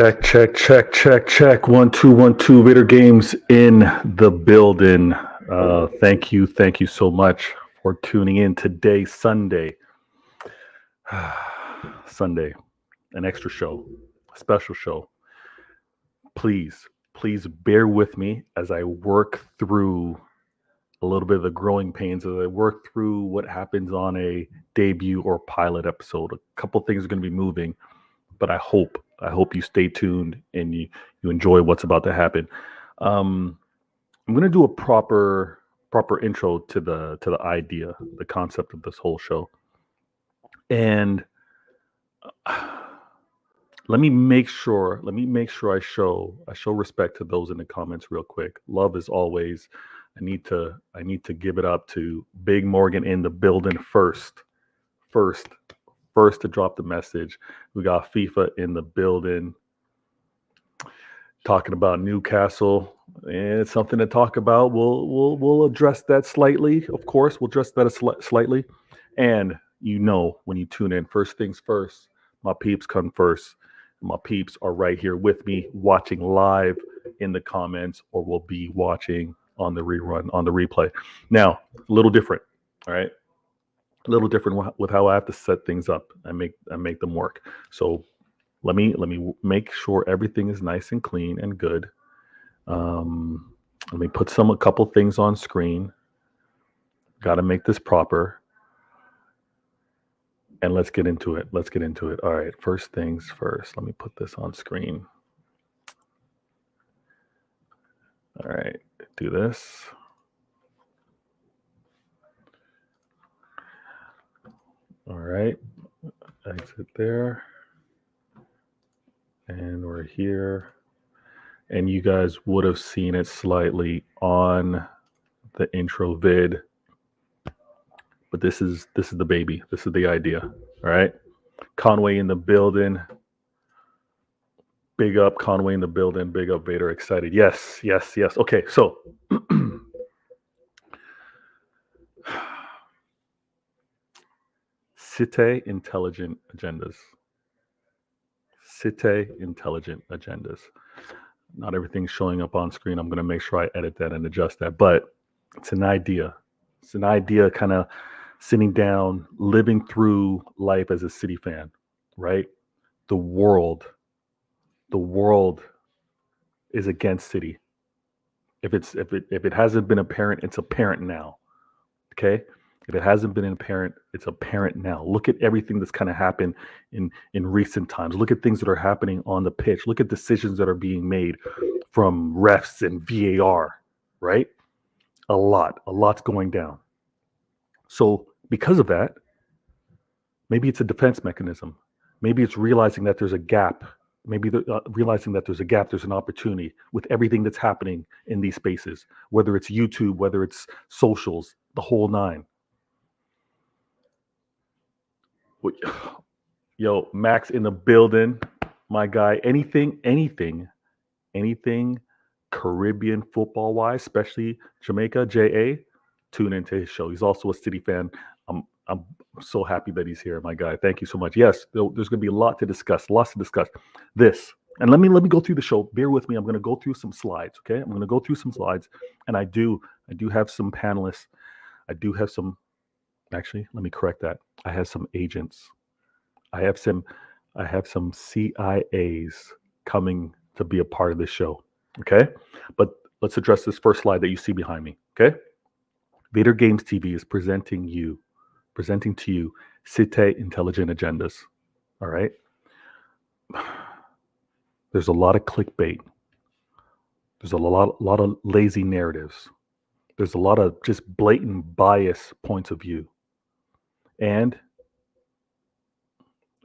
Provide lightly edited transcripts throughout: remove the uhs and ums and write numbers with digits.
Check. 1 2 1 2. Vader Games in the building. Thank you so much for tuning in today, Sunday. Sunday, an extra show, a special show. Please bear with me as I work through a little bit of the growing pains, as I work through what happens on a debut or pilot episode. A couple things are going to be moving, but I hope you stay tuned and you enjoy what's about to happen. I'm going to do a proper intro to the idea, the concept of this whole show. And let me make sure I show respect to those in the comments real quick. Love as always. I need to give it up to Big Morgan in the building first to drop the message. We got FIFA in the building talking about Newcastle, and it's something to talk about. We'll address that slightly. Of course, we'll address that slightly. And when you tune in, first things first, my peeps come first. My peeps are right here with me, watching live in the comments, or will be watching on the rerun, on the replay. Now, a little different, all right? A little different with how I have to set things up and make them work. So let me make sure everything is nice and clean and good. Let me put a couple things on screen. Got to make this proper. And let's get into it. All right, first things first. Let me put this on screen. All right, do this. All right, exit there. And we're here. And you guys would have seen it slightly on the intro vid. But this is the baby. This is the idea. All right. Conway in the building. Big up Conway in the building. Big up Vader. Excited. Yes. Okay, so Citeh intelligent agendas. Citeh intelligent agendas. Not everything's showing up on screen. I'm going to make sure I edit that and adjust that. But it's an idea. It's an idea, kind of sitting down, living through life as a City fan, right? The world is against City. If it hasn't been apparent, it's apparent now. Okay? If it hasn't been apparent, it's apparent now. Look at everything that's kind of happened in recent times. Look at things that are happening on the pitch. Look at decisions that are being made from refs and VAR, right? A lot's going down. So because of that, maybe it's a defense mechanism. Maybe it's realizing that there's a gap. Maybe realizing that there's a gap, there's an opportunity with everything that's happening in these spaces, whether it's YouTube, whether it's socials, the whole nine. Yo, Max in the building, my guy. Anything Caribbean football wise, especially Jamaica, JA, tune into his show. He's also a City fan. I'm so happy that he's here, my guy. Thank you so much. Yes, there's going to be lots to discuss. This. And let me go through the show. Bear with me. I'm going to go through some slides, okay? I'm going to go through some slides, and I do have some panelists. Actually, let me correct that. I have some agents. I have some CIAs coming to be a part of this show, okay? But let's address this first slide that you see behind me, okay? Vader Games TV is presenting to you Citeh intelligent agendas. All right. There's a lot of clickbait. There's a lot of lazy narratives. There's a lot of just blatant bias points of view. And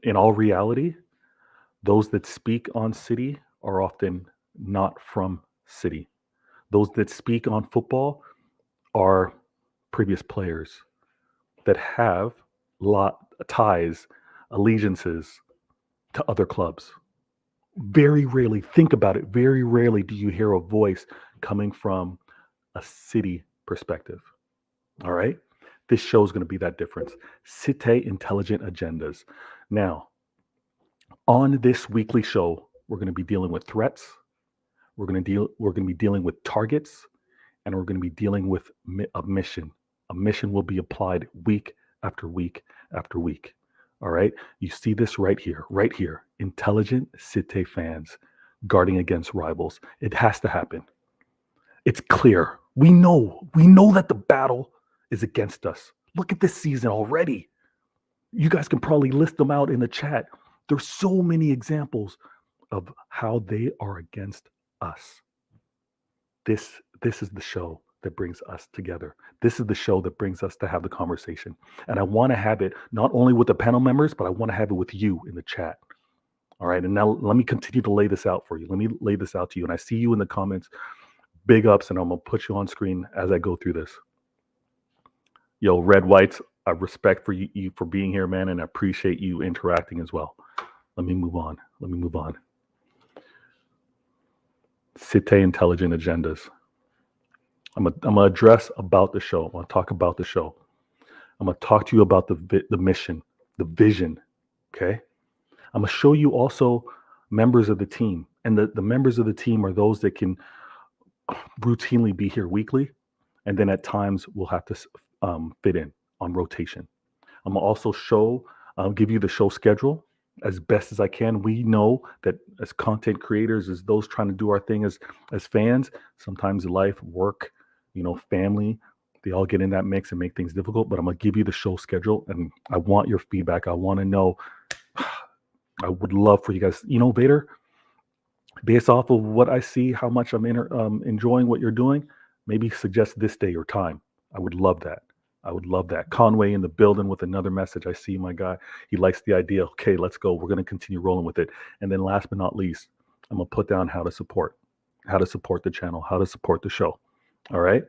in all reality, those that speak on City are often not from City. Those that speak on football are previous players that have ties, allegiances to other clubs. Very rarely, think about it, very rarely do you hear a voice coming from a City perspective. All right? This show is going to be that difference. Citeh intelligent agendas. Now, on this weekly show, We're going to be dealing with threats. We're going to be dealing with targets, and we're going to be dealing with a mission. A mission will be applied week after week after week. All right. You see this right here. Intelligent Citeh fans guarding against rivals. It has to happen. It's clear. We know that the battle is against us. Look at this season already. You guys can probably list them out in the chat. There's so many examples of how they are against us. This is the show that brings us together. This is the show that brings us to have the conversation. And I want to have it not only with the panel members, but I want to have it with you in the chat. All right. And now let me continue to lay this out for you. Let me lay this out to you. And I see you in the comments. Big ups, and I'm going to put you on screen as I go through this. Yo, Red Whites, I respect for you for being here, man, and I appreciate you interacting as well. Let me move on. Citeh intelligent agendas. I'm gonna address about the show. I'm gonna talk about the show. I'm gonna talk to you about the mission, the vision. Okay. I'm gonna show you also members of the team, and the members of the team are those that can routinely be here weekly, and then at times we'll have to fit in on rotation. I'm gonna also give you the show schedule as best as I can. We know that as content creators, as those trying to do our thing as fans, sometimes life, work, family, they all get in that mix and make things difficult. But I'm gonna give you the show schedule, and I want your feedback. I want to know. I would love for you guys, Vader, based off of what I see, how much I'm enjoying what you're doing, maybe suggest this day or time. I would love that. Conway in the building with another message. I see my guy. He likes the idea. Okay, let's go. We're going to continue rolling with it. And then last but not least, I'm going to put down how to support the channel, how to support the show. All right.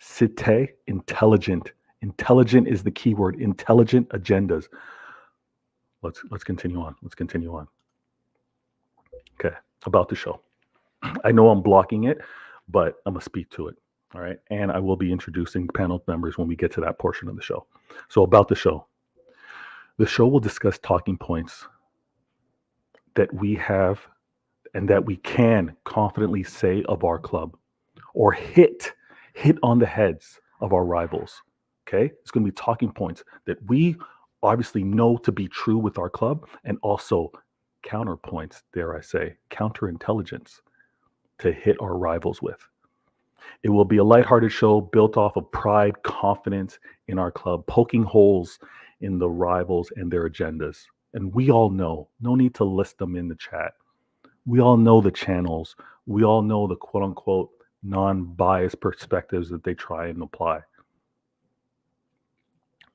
Citeh, intelligent. Intelligent is the key word. Intelligent agendas. Let's continue on. Okay. About the show. I know I'm blocking it, but I'm going to speak to it. All right. And I will be introducing panel members when we get to that portion of the show. So about the show. The show will discuss talking points that we have and that we can confidently say of our club, or hit on the heads of our rivals. Okay. It's going to be talking points that we obviously know to be true with our club, and also counterpoints, dare I say, counterintelligence to hit our rivals with. It will be a lighthearted show built off of pride, confidence in our club, poking holes in the rivals and their agendas. And we all know, no need to list them in the chat. We all know the channels. We all know the quote unquote non-biased perspectives that they try and apply.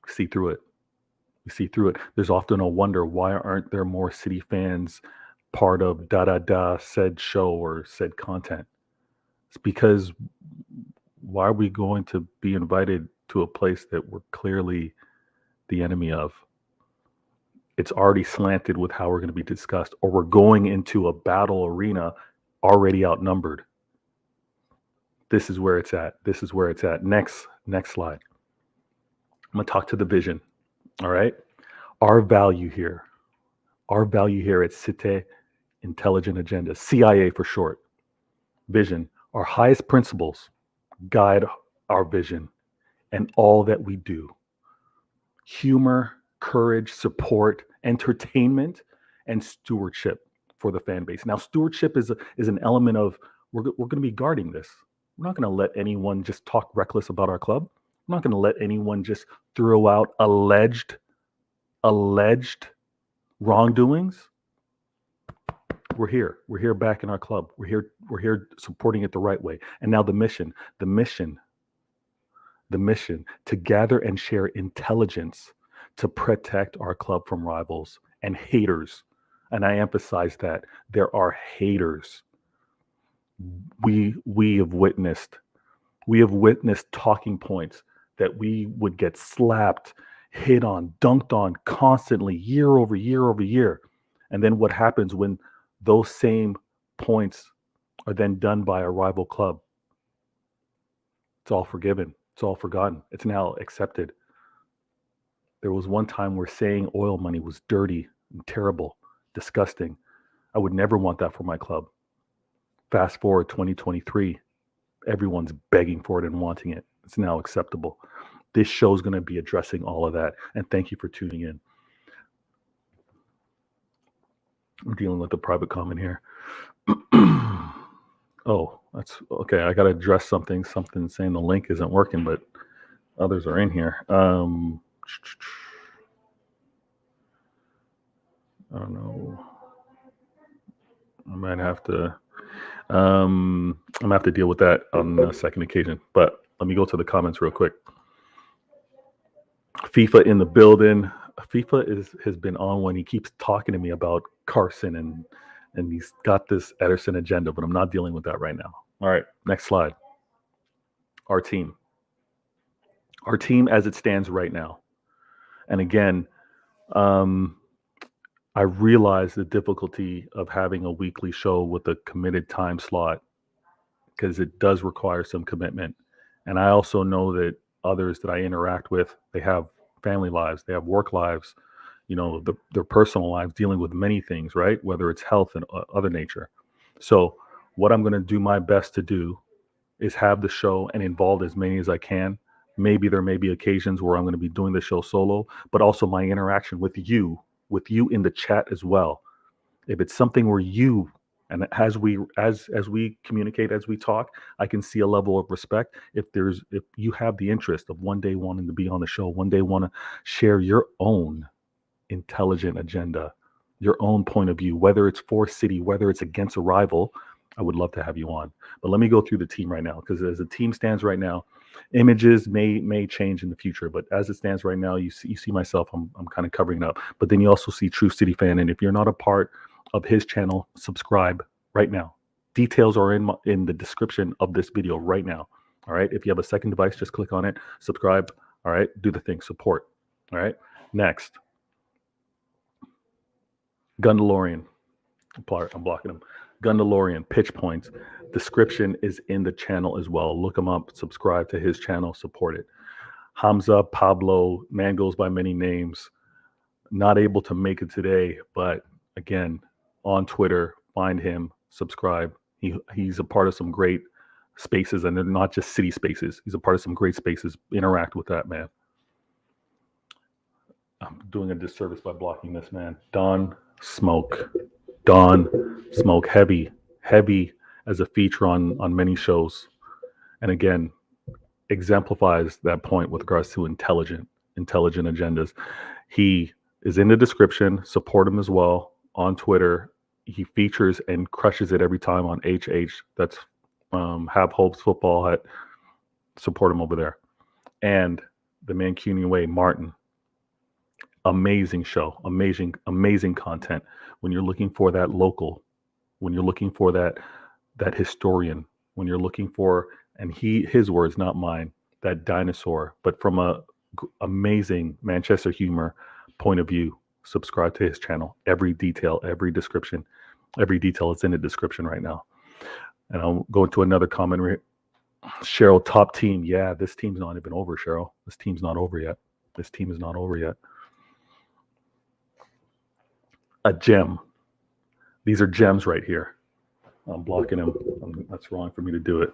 We see through it. There's often a wonder, why aren't there more City fans part of said show or said content? It's because why are we going to be invited to a place that we're clearly the enemy of? It's already slanted with how we're going to be discussed, or we're going into a battle arena already outnumbered. This is where it's at. Next slide. I'm going to talk to the vision. All right. Our value here at Citeh Intelligent Agenda, CIA for short. Vision. Our highest principles guide our vision and all that we do. Humor, courage, support, entertainment, and stewardship for the fan base. Now, stewardship is an element of, we're going to be guarding this. We're not going to let anyone just talk reckless about our club. We're not going to let anyone just throw out alleged wrongdoings. We're here back in our club. We're here supporting it the right way. And now the mission to gather and share intelligence to protect our club from rivals and haters. And I emphasize that there are haters. We have witnessed talking points that we would get slapped, hit on, dunked on constantly, year over year. And then what happens when those same points are then done by a rival club? It's all forgiven. It's all forgotten. It's now accepted. There was one time where saying oil money was dirty and terrible, disgusting. I would never want that for my club. Fast forward 2023, everyone's begging for it and wanting it. It's now acceptable. This show is going to be addressing all of that. And thank you for tuning in. I'm dealing with a private comment here. Oh, that's okay. I got to address something saying the link isn't working, but others are in here. I don't know. I might have to. I'm gonna have to deal with that on a second occasion. But let me go to the comments real quick. FIFA in the building. FIFA has been on when he keeps talking to me about Carson and he's got this Ederson agenda, but I'm not dealing with that right now. All right, next slide. Our team as it stands right now. And again, I realize the difficulty of having a weekly show with a committed time slot because it does require some commitment. And I also know that others that I interact with, they have family lives, they have work lives, their personal lives, dealing with many things, right? Whether it's health and other nature. So what I'm going to do my best to do is have the show and involve as many as I can. Maybe there may be occasions where I'm going to be doing the show solo, but also my interaction with you in the chat as well. If it's something where you, and as we communicate, as we talk, I can see a level of respect. If you have the interest of one day wanting to be on the show, one day want to share your own intelligent agenda, your own point of view, whether it's for City, whether it's against a rival, I would love to have you on. But let me go through the team right now, because as the team stands right now, images may change in the future, but as it stands right now, you see myself, I'm kind of covering it up. But then you also see True City Fan, and if you're not a part of his channel, subscribe right now. Details are in the description of this video right now. All right. If you have a second device, just click on it, subscribe. All right. Do the thing, support. All right. Next. Gundalorian. I'm blocking him. Gundalorian, pitch points. Description is in the channel as well. Look him up, subscribe to his channel, support it. Hamza, Pablo, man goes by many names. Not able to make it today, but again, on Twitter, find him, subscribe. He's a part of some great spaces, and they're not just City spaces. He's a part of some great spaces. Interact with that man. I'm doing a disservice by blocking this man. Don Smoke, heavy as a feature on many shows, and again, exemplifies that point with regards to intelligent agendas. He is in the description. Support him as well on Twitter. He features and crushes it every time on HH. That's Have Hopes Football. Support him over there. And the Mancunian Way, Martin. Amazing show, amazing content. When you're looking for that local, when you're looking for that historian, when you're looking for, and his words, not mine, that dinosaur, but from a amazing Manchester humor point of view, subscribe to his channel. Every detail, every description, every detail is in the description right now. And I'll go into another comment. Cheryl, top team. Yeah, this team's not even over, Cheryl. This team's not over yet. This team is not over yet. A gem. These are gems right here. I'm blocking him. That's wrong for me to do it.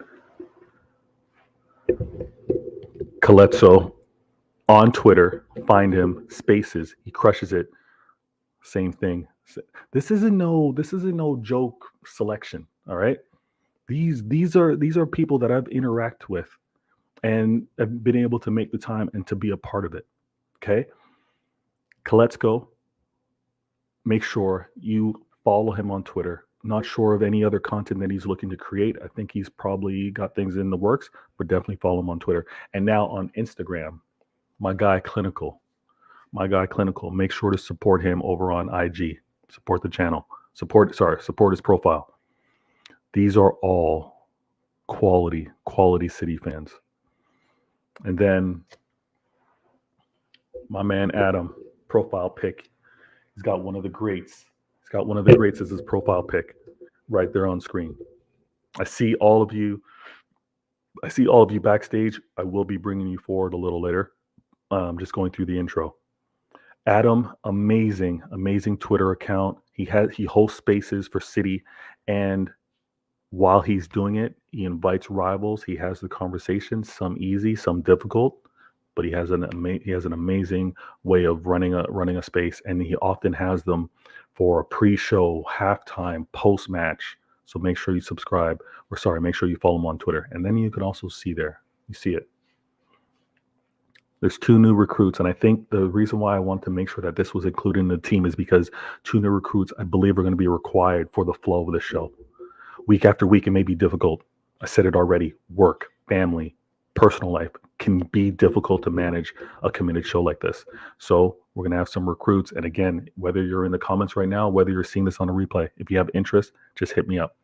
Calypso on Twitter. Find him. Spaces. He crushes it. Same thing. This isn't no joke selection. All right. These are people that I've interacted with and have been able to make the time and to be a part of it. Okay. Calypso. Make sure you follow him on Twitter. Not sure of any other content that he's looking to create. I think he's probably got things in the works, but definitely follow him on Twitter. And now on Instagram, my guy Clinical. Make sure to support him over on IG. Support the channel. Support his profile. These are all quality City fans. And then my man Adam, profile pic. He's got one of the greats. As his profile pic right there on screen. I see all of you backstage. I will be bringing you forward a little later. Just going through the intro. Adam, amazing Twitter account. He hosts spaces for City, and while he's doing it, he invites rivals. He has the conversations, some easy, some difficult, but he has an amazing way of running a space, and he often has them for a pre-show, halftime, post-match. So make sure you make sure you follow him on Twitter, and then you can also see it. There's 2 new recruits, and I think the reason why I want to make sure that this was included in the team is because 2 new recruits, I believe, are going to be required for the flow of the show. Week after week, it may be difficult. I said it already. Work, family, personal life can be difficult to manage a committed show like this. So we're going to have some recruits. And again, whether you're in the comments right now, whether you're seeing this on a replay, if you have interest, just hit me up.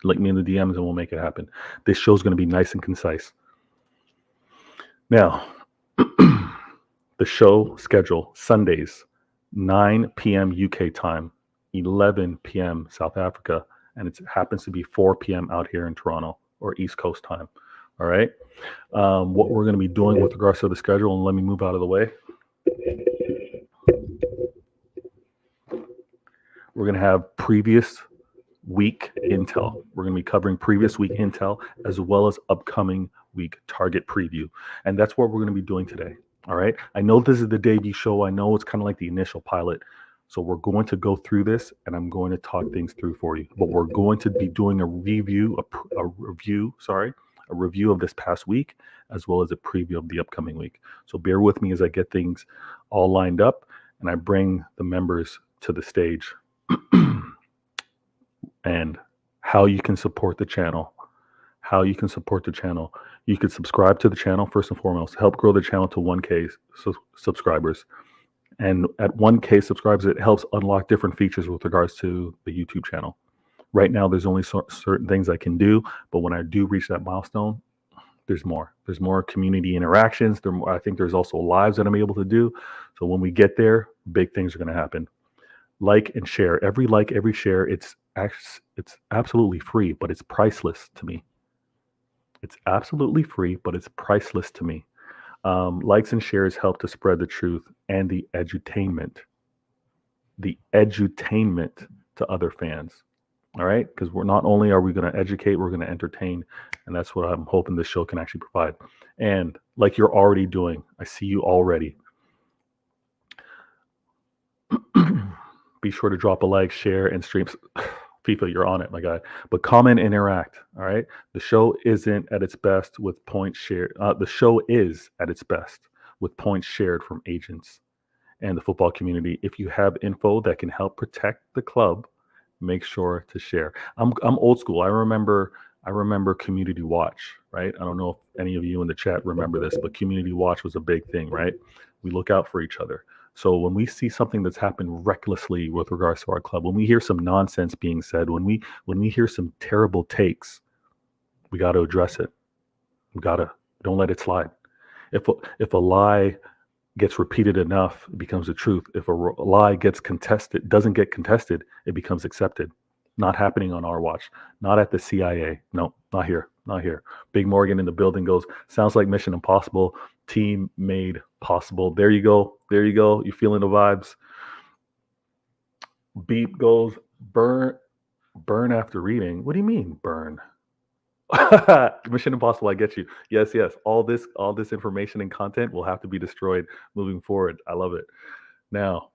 Link me in the DMs and we'll make it happen. This show's going to be nice and concise. Now, the show schedule, Sundays, 9 p.m. UK time, 11 p.m. South Africa, and it happens to be 4 p.m. out here in Toronto or East Coast time. All right. What we're going to be doing with regards to the schedule, and let me move out of the way. We're going to have previous week intel. We're going to be covering previous week intel as well as upcoming week target preview. And that's what we're going to be doing today. All right. I know this is the debut show. I know it's kind of like the initial pilot. So we're going to go through this and I'm going to talk things through for you. But we're going to be doing a review of this past week as well as a preview of the upcoming week. So bear with me as I get things all lined up and I bring the members to the stage. And how you can support the channel. You can subscribe to the channel first and foremost. Help grow the channel to 1K subscribers. And at 1K subscribers, it helps unlock different features with regards to the YouTube channel. Right now, there's only certain things I can do, but when I do reach that milestone, there's more. There's more community interactions. I think there's also lives that I'm able to do. So when we get there, big things are going to happen. Like and share. Every like, every share, it's absolutely free, but it's priceless to me. It's absolutely free, but it's priceless to me. Likes and shares help to spread the truth and the edutainment to other fans. All right, because we're not only are we going to educate, we're going to entertain, and that's what I'm hoping this show can actually provide. And like you're already doing, I see you already. Be sure to drop a like, share, and stream. FIFA, you're on it, my guy. But comment and interact. All right. The show isn't at its best with points shared. The show is at its best with points shared from agents and the football community. If you have info that can help protect the club, make sure to share. I'm old school. I remember Community Watch, right? I don't know if any of you in the chat remember this, but Community Watch was a big thing, right? We look out for each other. So when we see something that's happened recklessly with regards to our club, when we hear some nonsense being said, when we hear some terrible takes, we got to address it. Don't let it slide. If a lie gets repeated enough, it becomes the truth. If a lie doesn't get contested, it becomes accepted. Not happening on our watch. Not at the CIA. No, not here. Not here. Big Morgan in the building goes, sounds like Mission Impossible. Team made possible. There you go. You feeling the vibes? Beep goes, burn after reading. What do you mean, burn? Mission Impossible, I get you. Yes. All this information and content will have to be destroyed moving forward. I love it. Now,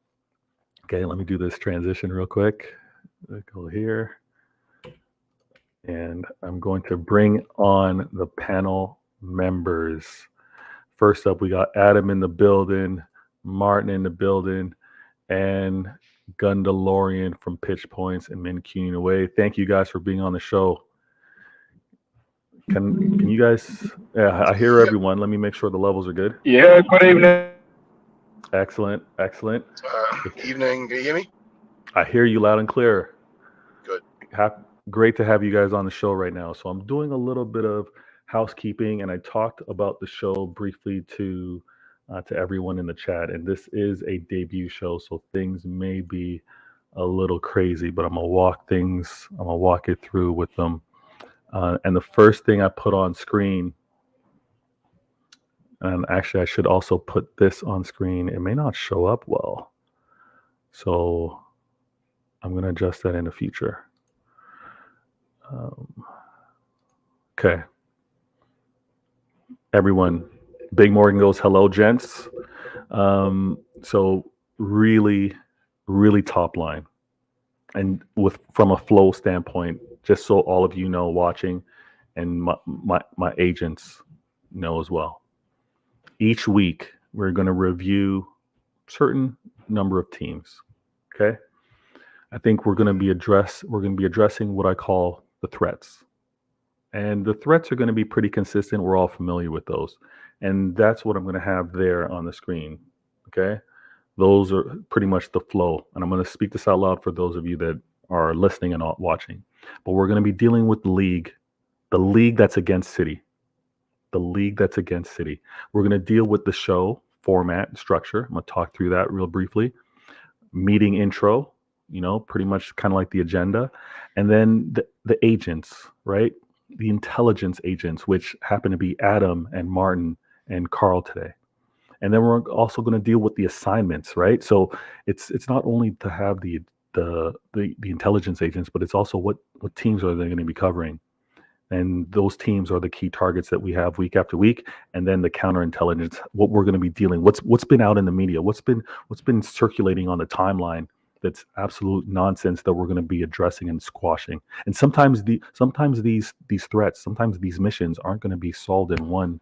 okay, let me do this transition real quick. Go here. And I'm going to bring on the panel members. First up, we got Adam in the building, Martin in the building, and Gundalorian from Pitch Points and Mincuning Away. Thank you guys for being on the show. Can you guys? Yeah, I hear everyone. Let me make sure the levels are good. Yeah, good evening. Excellent. Evening. Do you hear me? I hear you loud and clear. Good. Great to have you guys on the show right now. So I'm doing a little bit of housekeeping, and I talked about the show briefly to everyone in the chat. And this is a debut show, so things may be a little crazy, but I'm gonna walk it through with them. And the first thing I put on screen, and actually I should also put this on screen. It may not show up well. So I'm going to adjust that in the future. Okay. Everyone, Big Morgan goes, hello, gents. So really, really top line. And from a flow standpoint, just so all of you know watching and my agents know as well. Each week, we're going to review certain number of teams. Okay. I think we're going to be addressing what I call the threats. And the threats are going to be pretty consistent. We're all familiar with those. And that's what I'm going to have there on the screen. Okay. Those are pretty much the flow. And I'm going to speak this out loud for those of you that are listening and not watching. But we're going to be dealing with the league that's against City. The league that's against City. We're going to deal with the show format and structure. I'm going to talk through that real briefly. Meeting intro, pretty much kind of like the agenda. And then the agents, right? The intelligence agents, which happen to be Adam and Martin and Carl today. And then we're also going to deal with the assignments, right? So it's not only to have the intelligence agents, but it's also what teams are they going to be covering. And those teams are the key targets that we have week after week. And then the counterintelligence, what we're going to be dealing, what's been out in the media, what's been circulating on the timeline that's absolute nonsense that we're going to be addressing and squashing. And sometimes these threats, sometimes these missions aren't going to be solved in one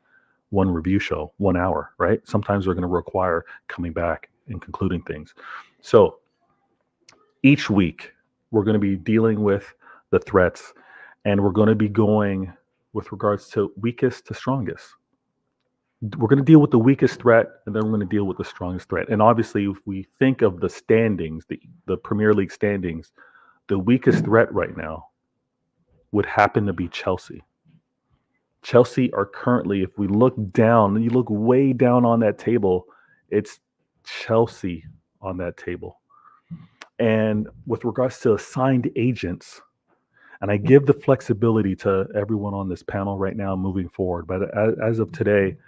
review show, 1 hour, right? Sometimes they're going to require coming back and concluding things. So each week we're going to be dealing with the threats. And we're going to be going with regards to weakest to strongest. We're going to deal with the weakest threat, and then we're going to deal with the strongest threat. And obviously, if we think of the standings, the Premier League standings, the weakest threat right now would happen to be Chelsea. Chelsea are currently, if we look down, you look way down on that table, it's Chelsea on that table. And with regards to assigned agents, and I give the flexibility to everyone on this panel right now moving forward. But as of today,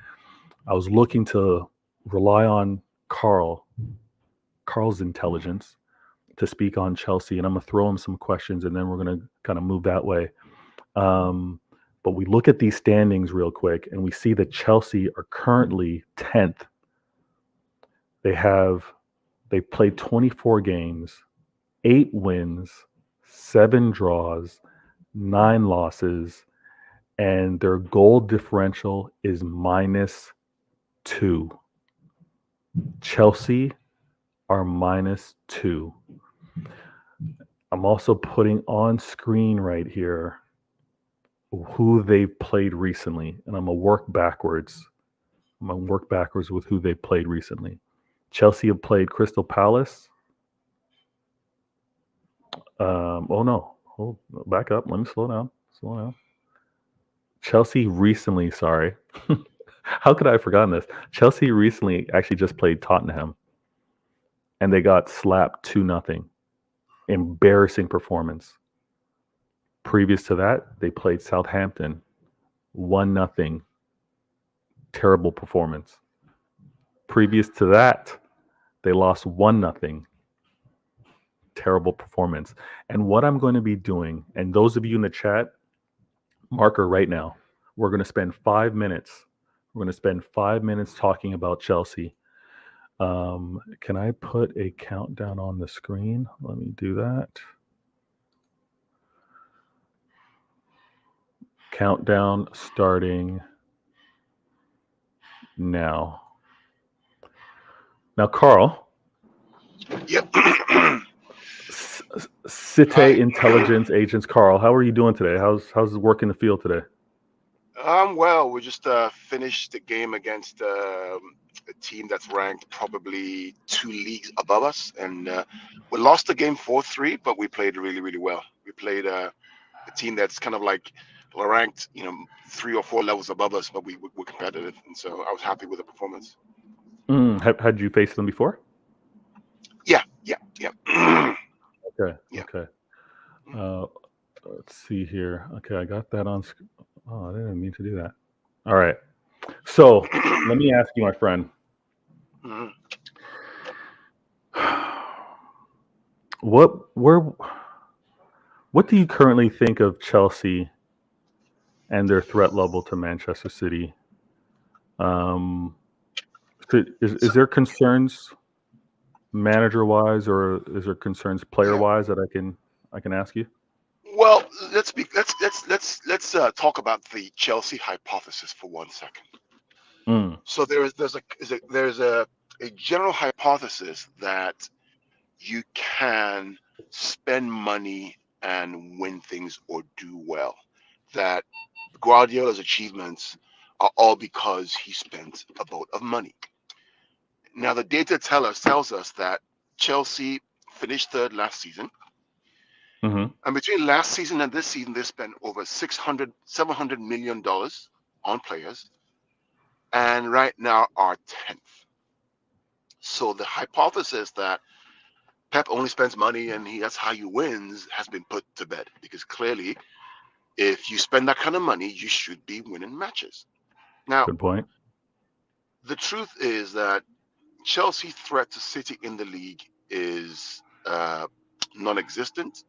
I was looking to rely on Carl's intelligence to speak on Chelsea. And I'm going to throw him some questions and then we're going to kind of move that way. But we look at these standings real quick and we see that Chelsea are currently 10th. They've played 24 games, 8 wins, 7 draws, 9 losses, and their goal differential is -2. Chelsea are -2. I'm also putting on screen right here who they've played recently, and I'm going to work backwards. With who they've played recently. Chelsea have played Crystal Palace. Back up. Let me slow down. Chelsea recently, sorry. How could I have forgotten this? Chelsea recently actually just played Tottenham. And they got slapped 2-0. Embarrassing performance. Previous to that, they played Southampton. 1-0. Terrible performance. Previous to that, they lost 1-0. Terrible performance. And what I'm going to be doing, and those of you in the chat, marker right now, we're going to spend 5 minutes. We're going to spend 5 minutes talking about Chelsea. Can I put a countdown on the screen? Let me do that. Countdown starting now. Now, Carl. Yep. Citeh intelligence agents. Carl, how are you doing today? How's the work in the field today? Well, we just finished the game against a team that's ranked probably 2 leagues above us, and we lost the game 4-3, but we played really, really well. We played a team that's kind of like ranked, 3 or 4 levels above us, but we're competitive, and so I was happy with the performance. Had you faced them before? Yeah. Okay. Yeah. Okay. Let's see here. Okay, I got that on. Oh, I didn't mean to do that. All right. So let me ask you, my friend. What do you currently think of Chelsea and their threat level to Manchester City? Um, is there concerns manager wise, or is there concerns player Yeah. wise that I can ask you? Well, let's talk about the Chelsea hypothesis for 1 second. Mm, So there's a general hypothesis that you can spend money and win things or do well. That Guardiola's achievements are all because he spent a boat of money. Now the data tells us that Chelsea finished third last season. hmm And between last season and this season, they spent over $700 million on players, and right now are 10th. So the hypothesis that Pep only spends money and that's how he wins has been put to bed, because clearly, if you spend that kind of money, you should be winning matches. Now, Good point. the truth is that Chelsea's threat to City in the league is non-existent.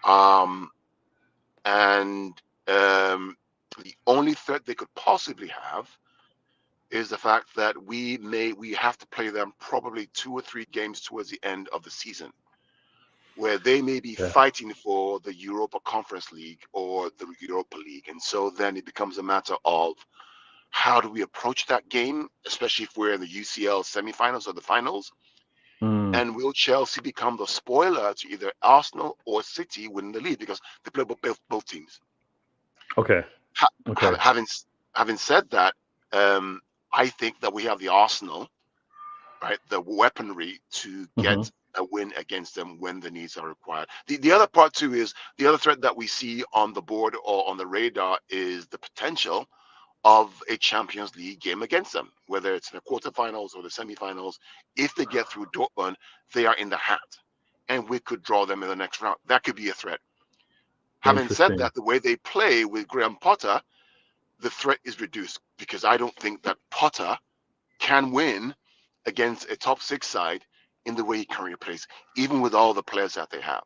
Um, and the only threat they could possibly have is the fact that we have to play them probably 2 or 3 games towards the end of the season, where they may be Yeah. fighting for the Europa Conference League or the Europa League. And so then it becomes a matter of how do we approach that game, especially if we're in the UCL semifinals or the finals. Mm, And will Chelsea become the spoiler to either Arsenal or City winning the league, because they play both teams? okay. Ha- Okay. having said that, I think that we have the arsenal, right, the weaponry to hmm get a win against them when the needs are required. The other part too is the other threat that we see on the board or on the radar is the potential of a Champions League game against them, whether it's in the quarterfinals or the semifinals. If they get through Dortmund, they are in the hat, and we could draw them in the next round. That could be a threat. Having said Interesting. that, the way they play with Graham Potter, the threat is reduced, because I don't think that Potter can win against a top six side in the way he currently plays, even with all the players that they have.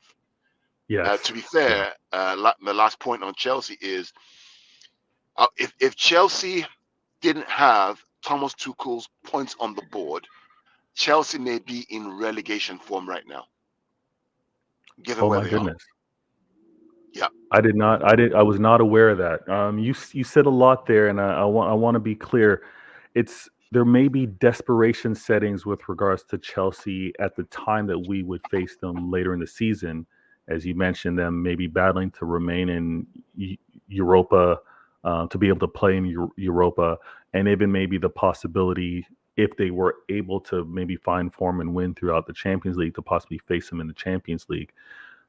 To Yes. be Yeah. fair, the last point on Chelsea is if Chelsea didn't have Thomas Tuchel's points on the board, Chelsea may be in relegation form right now, given Oh where my they are. goodness. Yeah, I did not. I was not aware of that. You said a lot there, and I want to be clear. It's there may be desperation settings with regards to Chelsea at the time that we would face them later in the season, as you mentioned, them maybe battling to remain in Europa, to be able to play in Europa, and even maybe the possibility, if they were able to maybe find form and win throughout the Champions League, to possibly face them in the Champions League.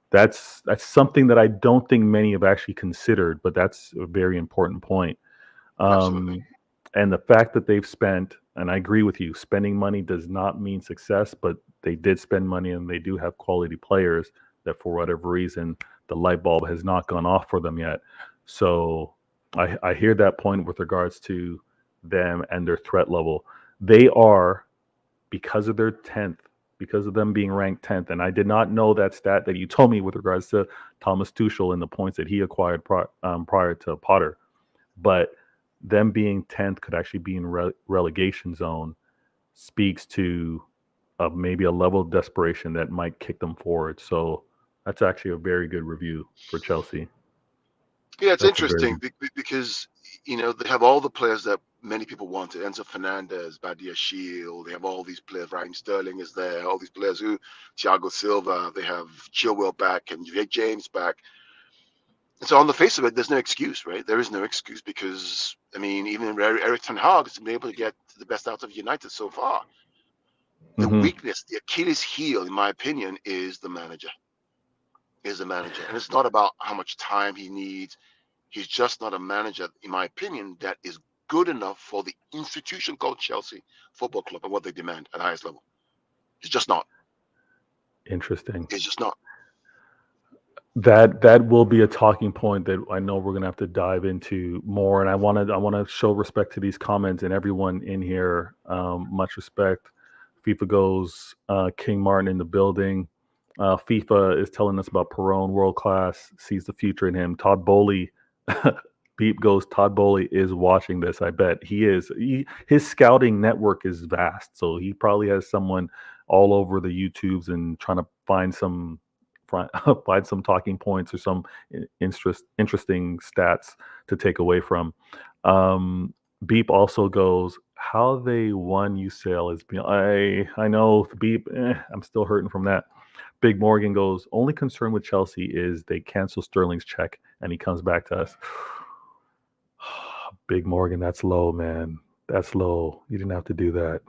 That's something that I don't think many have actually considered, but that's a very important point. absolutely. Um, and the fact that they've spent, and I agree with you, spending money does not mean success, but they did spend money and they do have quality players that, for whatever reason, the light bulb has not gone off for them yet. So I hear that point with regards to them and their threat level. They are, because of their 10th, because of them being ranked 10th. And I did not know that stat that you told me with regards to Thomas Tuchel and the points that he acquired prior to Potter. But them being 10th could actually be in relegation zone speaks to maybe a level of desperation that might kick them forward. So that's actually a very good review for Chelsea. Yeah, it's That's a very interesting good. because they have all the players that many people wanted: Enzo Fernandez, Badia Shield. They have all these players. Raheem Sterling is there. All these players Thiago Silva. They have Chilwell back and Vic James back. And so on the face of it, there's no excuse, right? There is no excuse, because I mean, even Eric Ten Hag has been able to get the best out of United so far. The Mm-hmm. weakness, the Achilles heel, in my opinion, is the manager. And it's not about how much time he needs. He's just not a manager, in my opinion, that is good enough for the institution called Chelsea Football Club and what they demand at the highest level. It's just not. Interesting. It's just not. That will be a talking point that I know we're gonna have to dive into more. And I want to show respect to these comments and everyone in here. Much respect. FIFA goes, King Martin in the building. FIFA is telling us about Perone, world class, sees the future in him. Todd Bowley, Beep goes, Todd Bowley is watching this. I bet he is. His scouting network is vast, so he probably has someone all over the YouTubes and trying to find some find some talking points or some interesting stats to take away from. Beep also goes, how they won UCL is I know Beep. I'm still hurting from that. Big Morgan goes, only concern with Chelsea is they cancel Sterling's check and he comes back to us. Big Morgan, that's low, man. That's low. You didn't have to do that.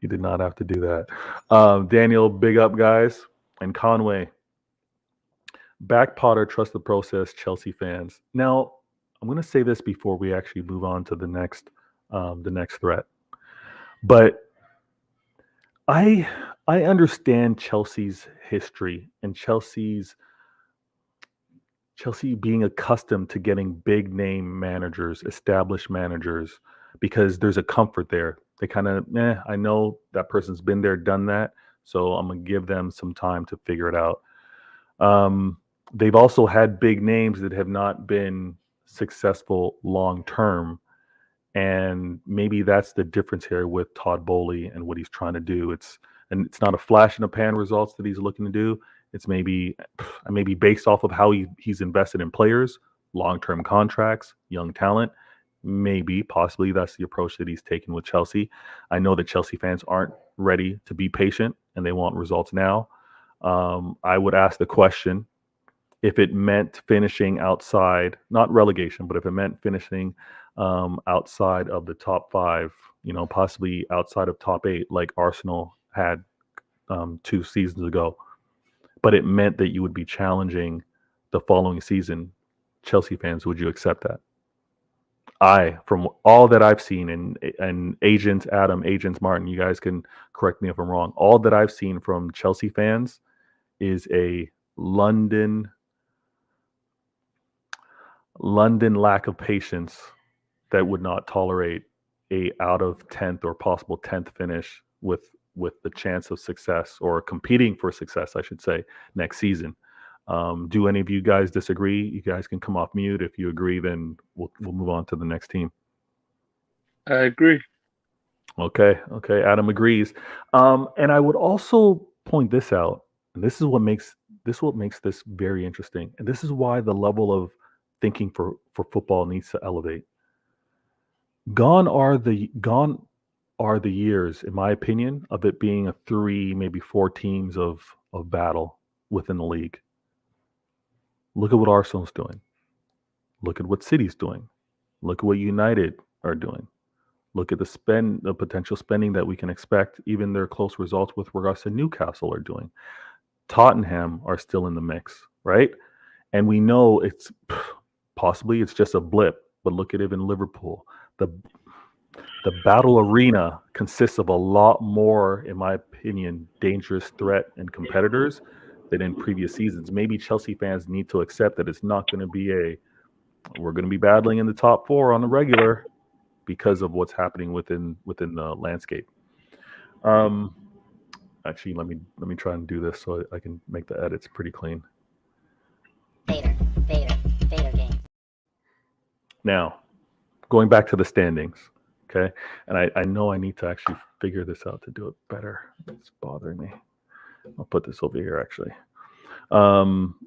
You did not have to do that. Daniel, big up, guys. And Conway, back Potter, trust the process, Chelsea fans. Now, I'm going to say this before we actually move on to the next threat. But I understand Chelsea's history and Chelsea being accustomed to getting big name managers, established managers, because there's a comfort there. They kind of, I know that person's been there, done that, so I'm gonna give them some time to figure it out. They've also had big names that have not been successful long term. And maybe that's the difference here with Todd Bowley and what he's trying to do. It's not a flash in the pan results that he's looking to do. It's maybe based off of how he's invested in players, long-term contracts, young talent. Maybe, possibly that's the approach that he's taken with Chelsea. I know that Chelsea fans aren't ready to be patient and they want results now. I would ask the question, if it meant finishing outside, not relegation, but if it meant finishing outside of the top 5, possibly outside of top 8, like Arsenal had 2 seasons ago, but it meant that you would be challenging the following season, Chelsea fans, would you accept that? From all that I've seen, and agents Adam, agents Martin, you guys can correct me if I'm wrong, all that I've seen from Chelsea fans is a London lack of patience that would not tolerate a out of 10th or possible 10th finish with the chance of success, or competing for success, I should say, next season. Do any of you guys disagree? You guys can come off mute. If you agree, then we'll move on to the next team. I agree. Okay. Adam agrees. And I would also point this out, and this is what makes this very interesting. And this is why the level of thinking for football needs to elevate. Gone are the years, in my opinion, of it being a 3, maybe 4 teams of battle within the league. Look at what Arsenal's doing. Look at what City's doing. Look at what United are doing. Look at the potential spending that we can expect. Even their close results with regards to Newcastle are doing. Tottenham are still in the mix, right? And we know it's just a blip, but look at even Liverpool. The battle arena consists of a lot more, in my opinion, dangerous threat and competitors than in previous seasons. Maybe Chelsea fans need to accept that it's not going to be we're going to be battling in the top 4 on the regular because of what's happening within the landscape. Actually, let me try and do this so I can make the edits pretty clean. Vader game. Now, going back to the standings, okay? And I know I need to actually figure this out to do it better. It's bothering me. I'll put this over here, actually.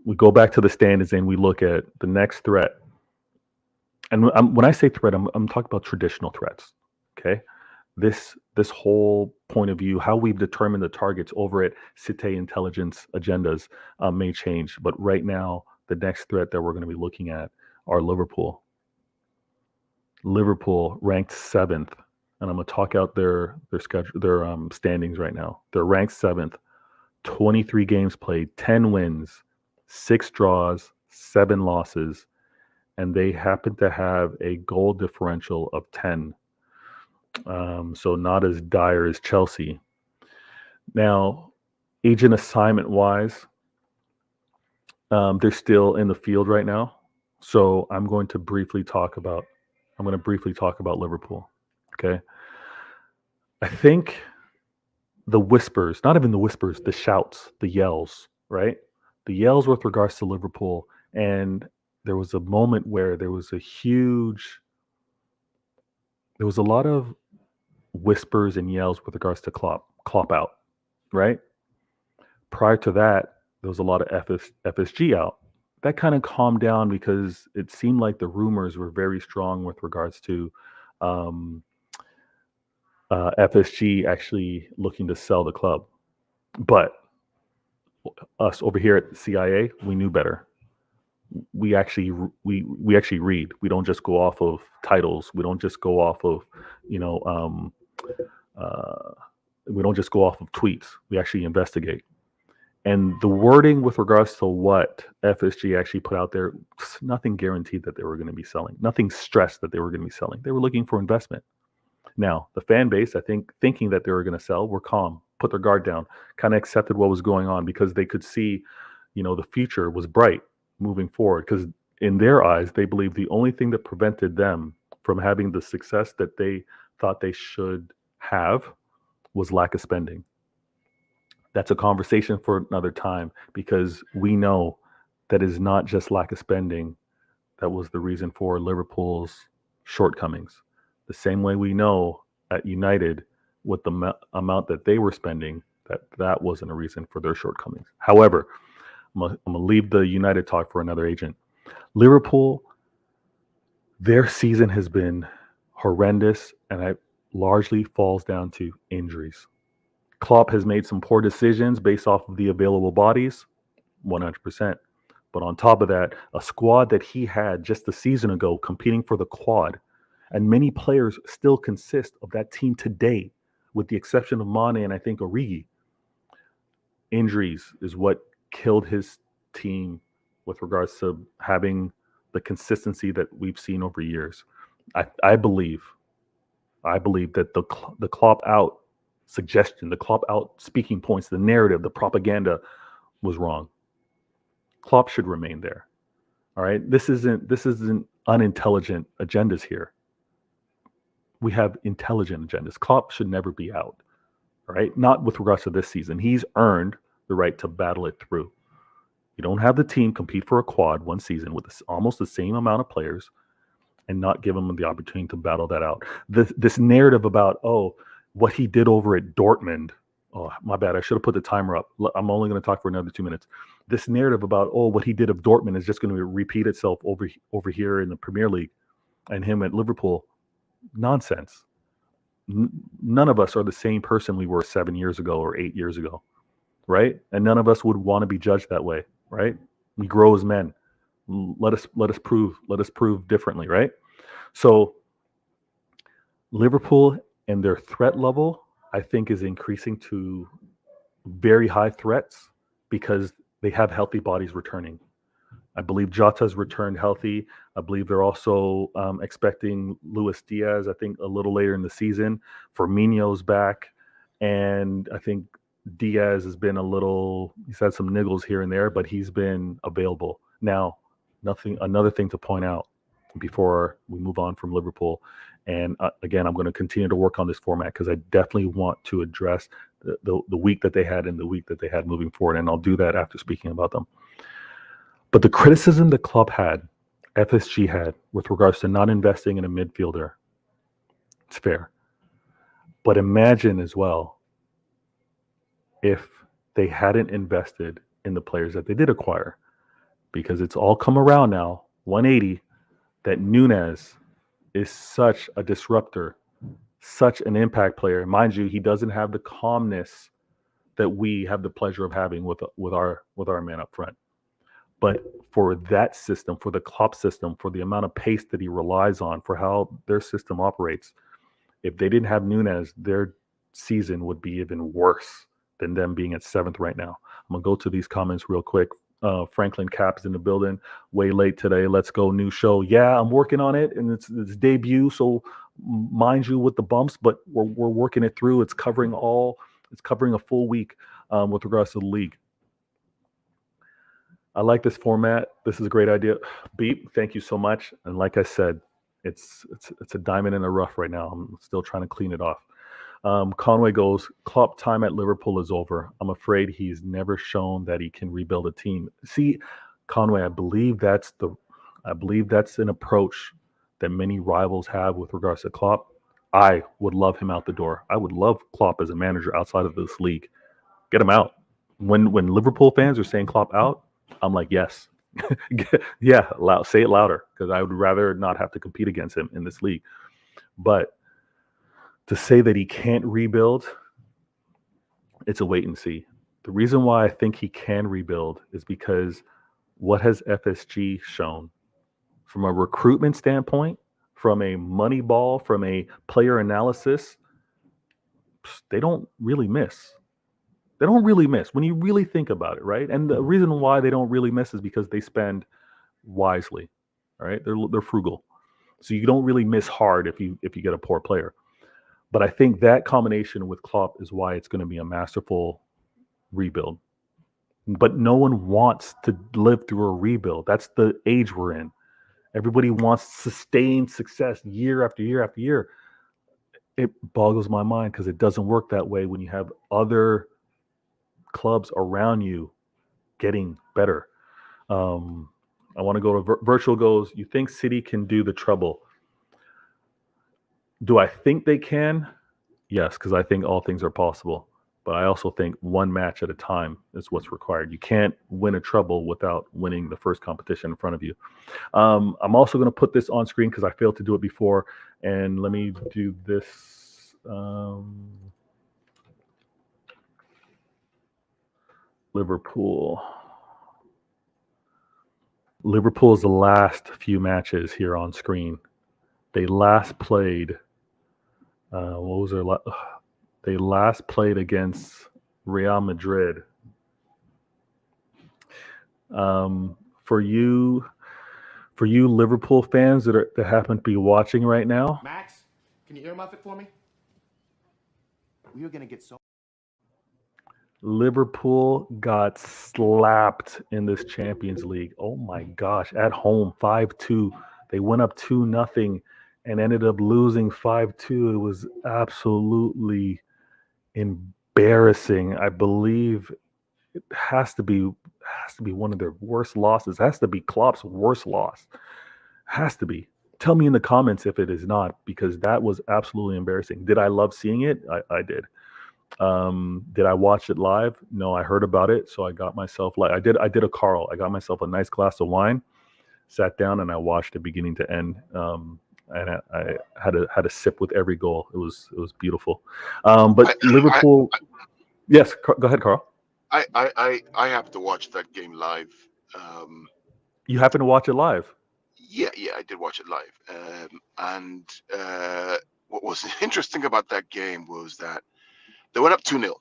We go back to the standings and we look at the next threat. And when I say threat, I'm talking about traditional threats, okay? This whole point of view, how we've determined the targets over at Citeh Intelligence Agendas may change. But right now, the next threat that we're going to be looking at are Liverpool. Liverpool ranked 7th, and I'm going to talk out their schedule, their standings right now. They're ranked 7th, 23 games played, 10 wins, 6 draws, 7 losses, and they happen to have a goal differential of 10. So not as dire as Chelsea. Now, agent assignment wise, they're still in the field right now. So I'm going to briefly talk about Liverpool. Okay. I think the whispers, not even the whispers, the shouts, the yells right? The yells with regards to Liverpool, and there was a moment where there was a lot of whispers and yells with regards to Klopp out, right? Prior to that, there was a lot of FSG out. That kind of calmed down because it seemed like the rumors were very strong with regards to um, FSG actually looking to sell the club. But us over here at the CIA, we knew better. We actually read. We don't just go off of titles. We don't just go off of we don't just go off of tweets. We actually investigate. And the wording with regards to what FSG actually put out there, nothing guaranteed that they were going to be selling. Nothing stressed that they were going to be selling. They were looking for investment. Now, the fan base, I think, thinking that they were going to sell, were calm, put their guard down, kind of accepted what was going on because they could see, the future was bright moving forward. Because in their eyes, they believed the only thing that prevented them from having the success that they thought they should have was lack of spending. That's a conversation for another time because we know that is not just lack of spending that was the reason for Liverpool's shortcomings. The same way we know at United with the amount that they were spending, that wasn't a reason for their shortcomings. However, I'm going to leave the United talk for another agent. Liverpool, their season has been horrendous, and it largely falls down to injuries. Klopp has made some poor decisions based off of the available bodies, 100%. But on top of that, a squad that he had just a season ago competing for the quad, and many players still consist of that team today, with the exception of Mane and I think Origi. Injuries is what killed his team with regards to having the consistency that we've seen over years. I believe that the Klopp out suggestion, the Klopp out speaking points, the narrative, the propaganda was wrong. Klopp should remain there. All right. This isn't unintelligent agendas here. We have intelligent agendas. Klopp should never be out. All right. Not with regards to this season. He's earned the right to battle it through. You don't have the team compete for a quad one season with almost the same amount of players and not give them the opportunity to battle that out. This narrative about, what he did over at Dortmund. Oh, my bad. I should have put the timer up. I'm only going to talk for another 2 minutes. This narrative about, what he did of Dortmund is just going to repeat itself over here in the Premier League and him at Liverpool. Nonsense. None of us are the same person we were 7 years ago or 8 years ago, right? And none of us would want to be judged that way, right? We grow as men. Let us prove differently, right? So Liverpool and their threat level, I think, is increasing to very high threats because they have healthy bodies returning. I believe Jota's returned healthy. I believe they're also expecting Luis Diaz, I think, a little later in the season. Firmino's back. And I think Diaz has been he's had some niggles here and there, but he's been available. Now, another thing to point out before we move on from Liverpool. And again, I'm going to continue to work on this format because I definitely want to address the week that they had and the week that they had moving forward. And I'll do that after speaking about them. But the criticism the club had, FSG had, with regards to not investing in a midfielder, it's fair. But imagine as well if they hadn't invested in the players that they did acquire. Because it's all come around now, 180, that Nunez is such a disruptor, such an impact player. Mind you, he doesn't have the calmness that we have the pleasure of having with our man up front. But for that system, for the Klopp system, for the amount of pace that he relies on, for how their system operates, if they didn't have Nunez, their season would be even worse than them being at 7th right now. I'm going to go to these comments real quick. Franklin Cap is in the building. Way late today. Let's go. New show. Yeah, I'm working on it, and it's debut. So mind you with the bumps, but we're working it through. It's covering a full week with regards to the league. I like this format. This is a great idea. Beep, thank you so much. And like I said, it's a diamond in the rough right now. I'm still trying to clean it off. Conway goes, Klopp time at Liverpool is over. I'm afraid he's never shown that he can rebuild a team. See, Conway, I believe that's an approach that many rivals have with regards to Klopp. I would love him out the door. I would love Klopp as a manager outside of this league. Get him out. When Liverpool fans are saying Klopp out, I'm like, yes. Yeah, say it louder, because I would rather not have to compete against him in this league. But to say that he can't rebuild, it's a wait and see. The reason why I think he can rebuild is because what has FSG shown from a recruitment standpoint, from a money ball, from a player analysis? They don't really miss. They don't really miss when you really think about it, right? And the reason why they don't really miss is because they spend wisely, right? They're frugal, so you don't really miss hard if you get a poor player. But I think that combination with Klopp is why it's going to be a masterful rebuild. But no one wants to live through a rebuild. That's the age we're in. Everybody wants sustained success year after year after year. It boggles my mind because it doesn't work that way when you have other clubs around you getting better. I want to go to Virtual goes, you think City can do the treble? Do I think they can? Yes, because I think all things are possible. But I also think one match at a time is what's required. You can't win a treble without winning the first competition in front of you. I'm also going to put this on screen because I failed to do it before. And let me do this. Liverpool's the last few matches here on screen. They last played. They last played against Real Madrid. For you Liverpool fans that happen to be watching right now, Max, can you earmuff it for me? We are gonna get so. Liverpool got slapped in this Champions League. Oh my gosh, at home 5-2. They went up 2-0 and ended up losing 5-2. It was absolutely embarrassing. I believe it has to be one of their worst losses. It has to be Klopp's worst loss. Has to be. Tell me in the comments if it is not, because that was absolutely embarrassing. Did I love seeing it? I did. Did I watch it live? No, I heard about it, so I got myself I did a Carl. I got myself a nice glass of wine, sat down, and I watched it beginning to end. And I had a sip with every goal. It was beautiful. But Liverpool. Yes, go ahead, Carl. I have to watch that game live. You happen to watch it live? Yeah, I did watch it live. And what was interesting about that game was that they went up 2-0.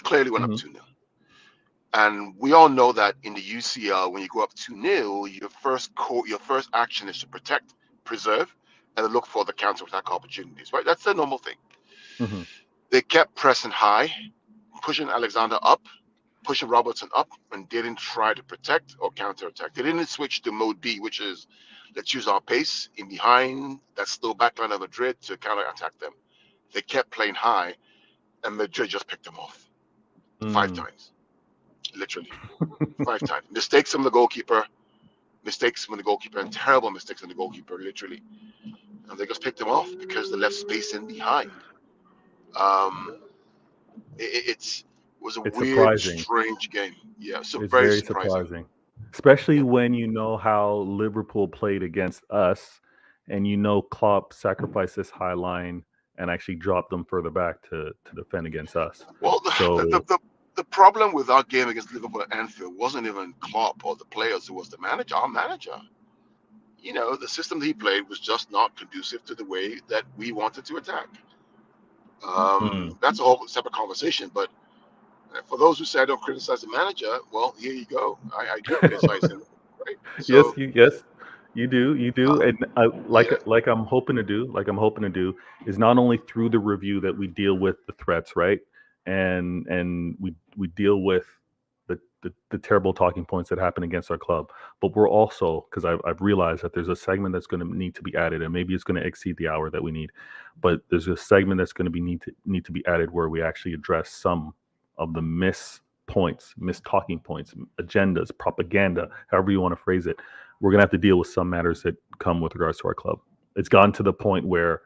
Clearly went up 2-0. And we all know that in the UCL, when you go up 2-0, your first action is to protect, preserve, and look for the counter-attack opportunities, right? That's the normal thing. Mm-hmm. They kept pressing high, pushing Alexander up, pushing Robertson up, and didn't try to protect or counter-attack. They didn't switch to mode B, which is let's use our pace in behind that slow backline of Madrid to counter-attack them. They kept playing high, and Madrid just picked them off 5 times. Literally 5 times. Mistakes from the goalkeeper, and terrible mistakes from the goalkeeper, literally. And they just picked them off because they left space in behind. It was a weird, surprising. Strange game. Yeah, so it's very surprising. Especially when you know how Liverpool played against us, and you know Klopp sacrificed this high line and actually dropped them further back to defend against us. Well, the problem with our game against Liverpool at Anfield wasn't even Klopp or the players. It was the manager, our manager. You know, the system that he played was just not conducive to the way that we wanted to attack. That's a whole separate conversation. But for those who say I don't criticize the manager, well, here you go. I do criticize him, right? So, yes, you do, and like I'm hoping to do is not only through the review that we deal with the threats, right, and we deal with the terrible talking points that happen against our club. But we're also, because I've realized that there's a segment that's going to need to be added, and maybe it's going to exceed the hour that we need. But there's a segment that's going to need to be added where we actually address some of the missed talking points, agendas, propaganda, however you want to phrase it. We're going to have to deal with some matters that come with regards to our club. It's gotten to the point where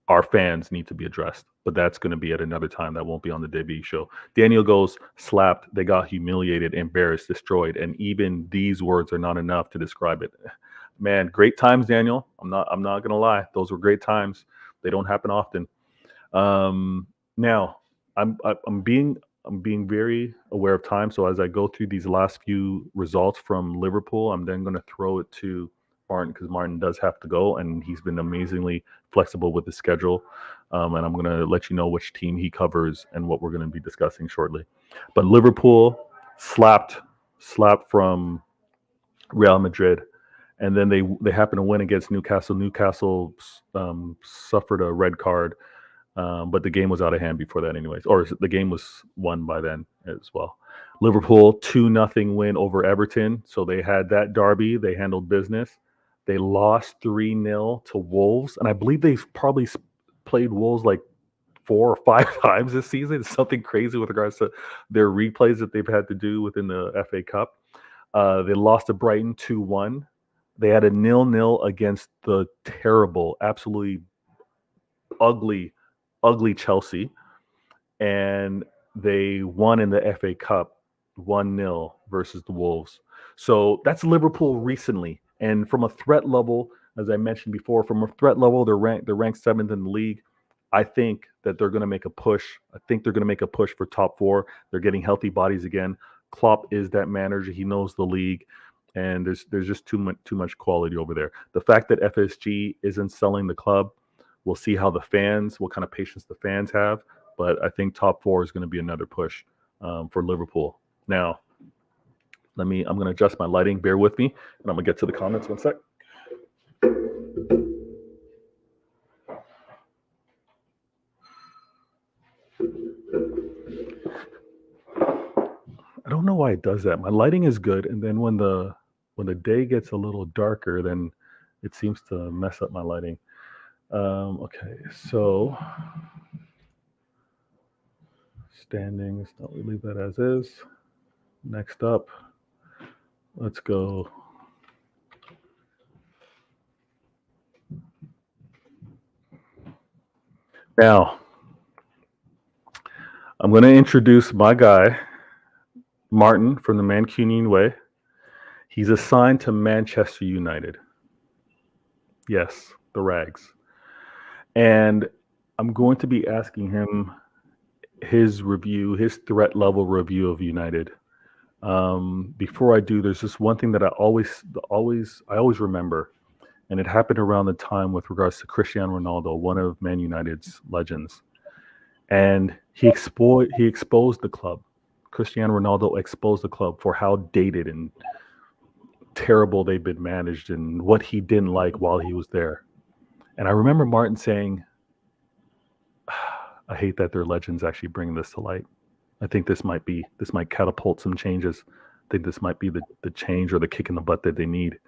our fans need to be addressed, but that's going to be at another time. That won't be on the debut show. Daniel goes, slapped, they got humiliated, embarrassed, destroyed, and even these words are not enough to describe it. Man, great times, Daniel. I'm not going to lie. Those were great times. They don't happen often. Now, I'm being very aware of time. So as I go through these last few results from Liverpool, I'm then going to throw it to Martin, because Martin does have to go, and he's been amazingly flexible with the schedule. And I'm going to let you know which team he covers and what we're going to be discussing shortly. But Liverpool slapped from Real Madrid, and then they happened to win against Newcastle. Newcastle suffered a red card, but the game was out of hand before that anyways, or the game was won by then as well. Liverpool 2-0 win over Everton, so they had that derby. They handled business. They lost 3-0 to Wolves, and I believe they've probably played Wolves like 4 or 5 times this season. It's something crazy with regards to their replays that they've had to do within the FA Cup. They lost to Brighton 2-1. They had a 0-0 against the terrible, absolutely ugly Chelsea, and they won in the FA Cup 1-0 versus the Wolves. So that's Liverpool recently. And from a threat level, as I mentioned before, they're ranked 7th in the league. I think that they're going to make a push. I think they're going to make a push for top 4. They're getting healthy bodies again. Klopp is that manager. He knows the league, and there's just too much quality over there. The fact that FSG isn't selling the club, we'll see how what kind of patience the fans have. But I think top 4 is going to be another push for Liverpool. Now, I'm going to adjust my lighting. Bear with me, and I'm going to get to the comments. One sec. I don't know why it does that. My lighting is good, and then when the day gets a little darker, then it seems to mess up my lighting. Okay, so standings. Don't we leave that as is? Next up, let's go. Now, I'm going to introduce my guy, Martin from the Mancunian Way. He's assigned to Manchester United. Yes, the Rags. And I'm going to be asking him his threat level review of United. Before I do, there's just one thing that I always remember, and it happened around the time with regards to Cristiano Ronaldo, one of Man United's legends. And he exposed the club. Cristiano Ronaldo exposed the club for how dated and terrible they've been managed and what he didn't like while he was there. And I remember Martin saying, I hate that their legends actually bring this to light. I think this might catapult some changes. I think this might be the change or the kick in the butt that they need.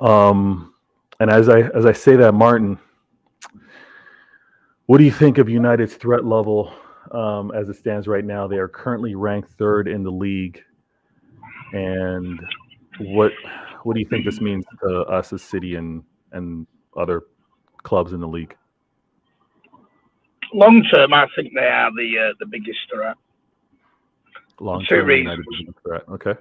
And as I say that, Martin, what do you think of United's threat level as it stands right now? They are currently ranked 3rd in the league. And what do you think this means to us as City and other clubs in the league? Long term, I think they are the biggest threat. Long term, 2 reasons. Threat. Okay.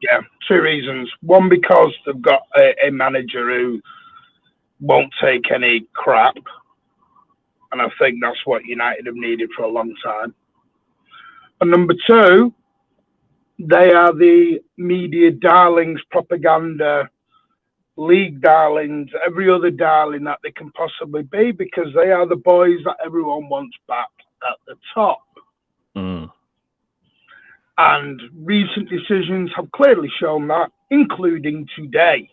Yeah, 2 reasons. One, because they've got a manager who won't take any crap, and I think that's what United have needed for a long time. And number 2, they are the media darlings, propaganda, league darlings, every other darling that they can possibly be, because they are the boys that everyone wants back at the top. And recent decisions have clearly shown that, including today.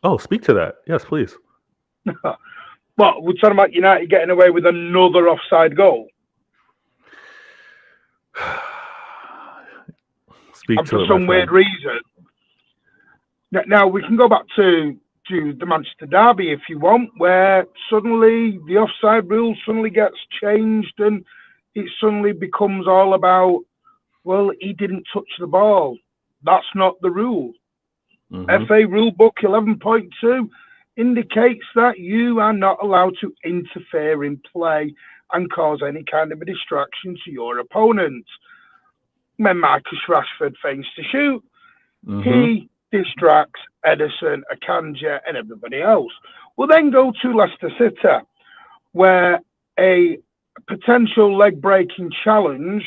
Oh, speak to that. Yes, please. What, we're talking about United getting away with another offside goal? Speak and to for it, my some weird friend. reason. Now we can go back to the Manchester Derby if you want, where suddenly the offside rule suddenly gets changed and it suddenly becomes all about, well, he didn't touch the ball. That's not the rule. FA Rule Book 11.2 indicates that you are not allowed to interfere in play and cause any kind of a distraction to your opponent. When Marcus Rashford feigns to shoot, he distracts Edison, Akanji, and everybody else. We'll then go to Leicester City, where a potential leg-breaking challenge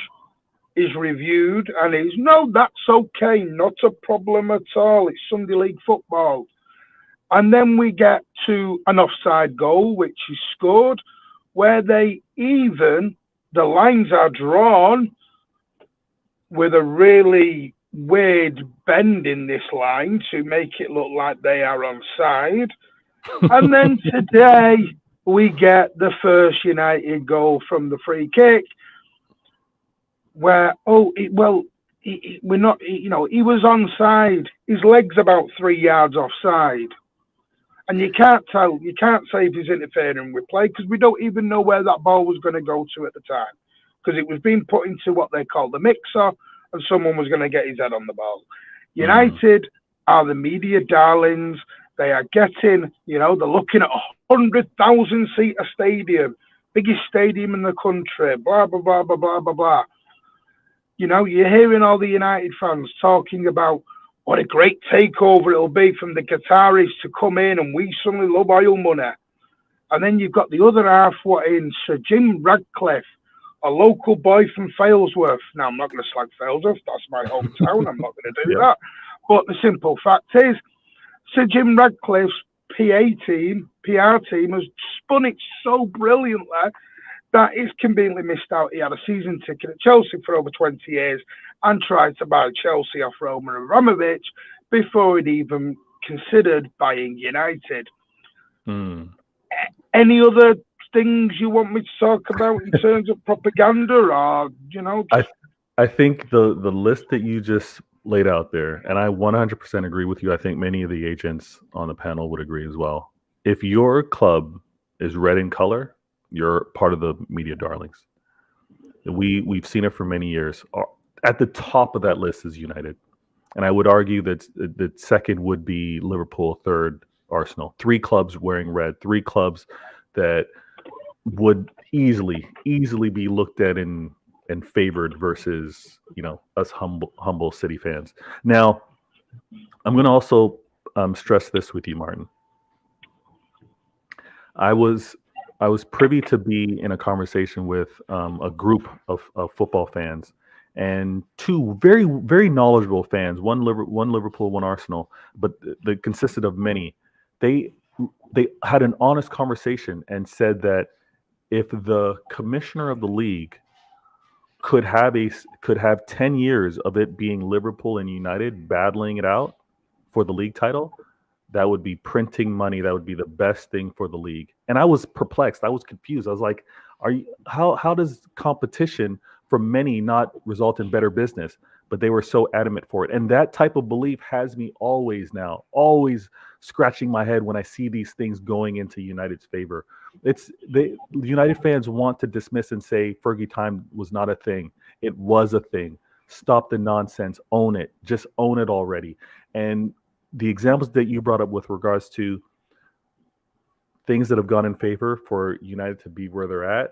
is reviewed and is, no, that's okay, not a problem at all. It's Sunday League football. And then we get to an offside goal, which is scored, where the lines are drawn with a really weird bend in this line to make it look like they are onside. And then today we get the first United goal from the free kick, where he was onside. His leg's about 3 yards offside, and you can't say if he's interfering with play because we don't even know where that ball was going to go to at the time, because it was being put into what they call the mixer, and someone was going to get his head on the ball. United are the media darlings. They are getting, they're looking at 100,000 seater stadium, biggest stadium in the country, blah, blah, blah, blah, blah, blah, blah. You're hearing all the United fans talking about what a great takeover it'll be from the Qataris to come in and we suddenly love oil money. And then you've got the other half, Sir Jim Radcliffe, a local boy from Failsworth. Now, I'm not going to slag Failsworth. That's my hometown. I'm not going to do that. But the simple fact is, Sir Jim Radcliffe's PR team has spun it so brilliantly that he's conveniently missed out. He had a season ticket at Chelsea for over 20 years and tried to buy Chelsea off Roman Abramovich before he'd even considered buying United. Any other things you want me to talk about in terms of propaganda, or I think the list that you just laid out there, and I 100% agree with you. I think many of the agents on the panel would agree as well. If your club is red in color, you're part of the media darlings. We've seen it for many years. At the top of that list is United, and I would argue that the second would be Liverpool, third Arsenal. 3 clubs wearing red, 3 clubs that would easily be looked at and favored versus us humble City fans. Now, I'm going to also stress this with you, Martin. I was privy to be in a conversation with a group of football fans, and 2 very, very knowledgeable fans. One Liverpool, one Arsenal, but they consisted of many. They had an honest conversation and said that if the commissioner of the league could have 10 years of it being Liverpool and United battling it out for the league title, that would be printing money. That would be the best thing for the league. And I was perplexed. I was confused. I was like, how does competition for many not result in better business? But they were so adamant for it. And that type of belief has me always scratching my head when I see these things going into United's favor. The United fans want to dismiss and say Fergie time was not a thing. It was a thing. Stop the nonsense. Own it. Just own it already. And the examples that you brought up with regards to things that have gone in favor for United to be where they're at,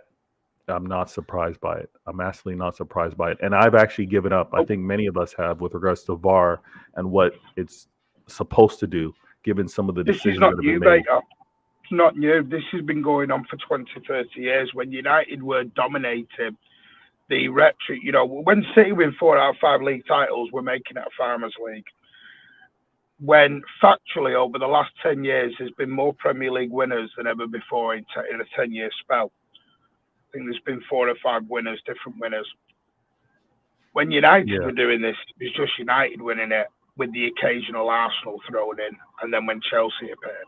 I'm not surprised by it. I'm absolutely not surprised by it. And I've actually given up. I think many of us have with regards to VAR and what it's supposed to do, given some of the decisions that have been made. It's not new. This has been going on for 20, 30 years. When United were dominating the rhetoric, when City win 4 out of 5 league titles, we're making it a Farmers League. When factually over the last 10 years, there's been more Premier League winners than ever before in a 10-year spell. I think there's been 4 or 5 winners, different winners. When United were doing this, it was just United winning it with the occasional Arsenal thrown in, and then when Chelsea appeared.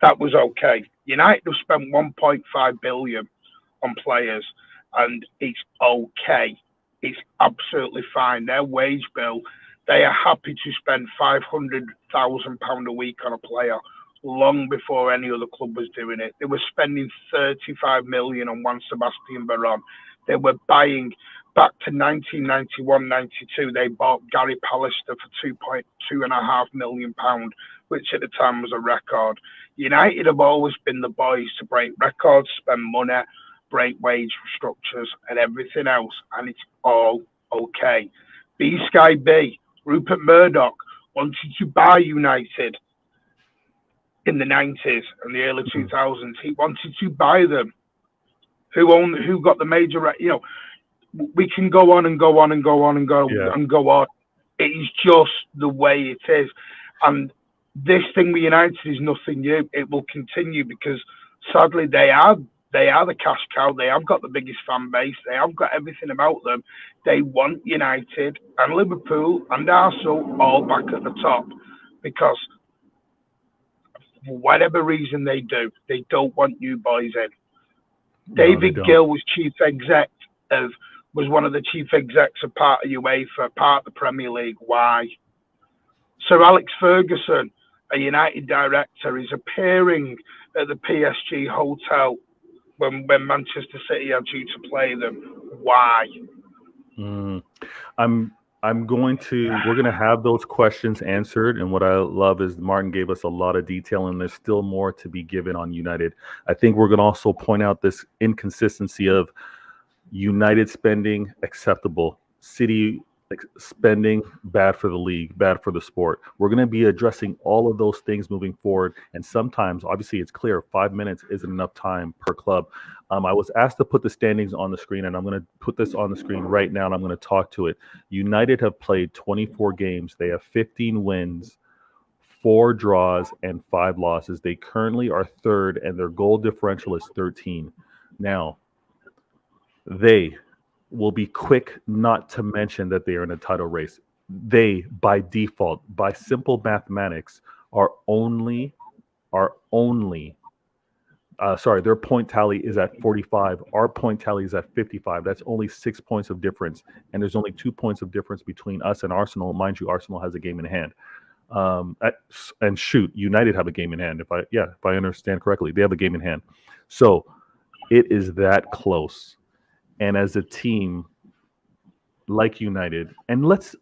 That was okay. United have spent 1.5 billion on players, and it's okay. It's absolutely fine. Their wage bill, they are happy to spend £500,000 a week on a player long before any other club was doing it. They were spending 35 million on Juan Sebastian Veron. They were buying, back to 1991-92, they bought Gary Pallister for £2.5 million, which at the time was a record. United have always been the boys to break records, spend money, break wage structures and everything else, and it's all okay. B-Sky B, Rupert Murdoch, wanted to buy United in the 90s and the early 2000s. He wanted to buy them. Who got the major, we can go on and go on and go on and go and go on. It is just the way it is. And this thing with United is nothing new. It will continue because sadly they are the cash cow. They have got the biggest fan base. They have got everything about them. They want United and Liverpool and Arsenal all back at the top because for whatever reason they don't want new boys in. David Gill was was one of the chief execs of part of UEFA, part of the Premier League. Why? Sir Alex Ferguson, a United director, is appearing at the PSG hotel when Manchester City are due to play them. Why? We're going to have those questions answered. And what I love is Martin gave us a lot of detail and there's still more to be given on United. I think we're going to also point out this inconsistency of United spending acceptable, City spending bad for the league, bad for the sport. We're going to be addressing all of those things moving forward. And sometimes, obviously, it's clear 5 minutes isn't enough time per club. I was asked to put the standings on the screen, and I'm going to put this on the screen right now, and I'm going to talk to it. United have played 24 games. They have 15 wins, 4 draws, and 5 losses. They currently are third, and their goal differential is 13. Now, they will be quick not to mention that they are in a title race. They, by default, by simple mathematics, their point tally is at 45. Our point tally is at 55. That's only 6 points of difference. And there's only 2 points of difference between us and Arsenal. Mind you, Arsenal has a game in hand. And shoot, United have a game in hand. If I understand correctly, they have a game in hand. So it is that close. And as a team like United, and let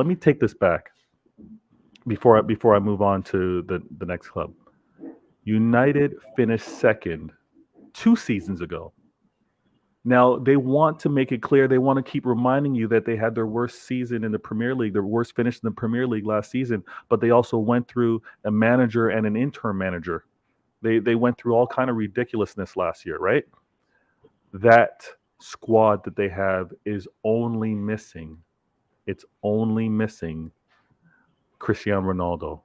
me take this back before I move on to the next club. United finished second 2 seasons ago. Now, they want to make it clear, they want to keep reminding you that they had their worst season in the Premier League, their worst finish in the Premier League last season, but they also went through a manager and an interim manager. They went through all kind of ridiculousness last year, right? That squad that they have is only missing Cristiano Ronaldo.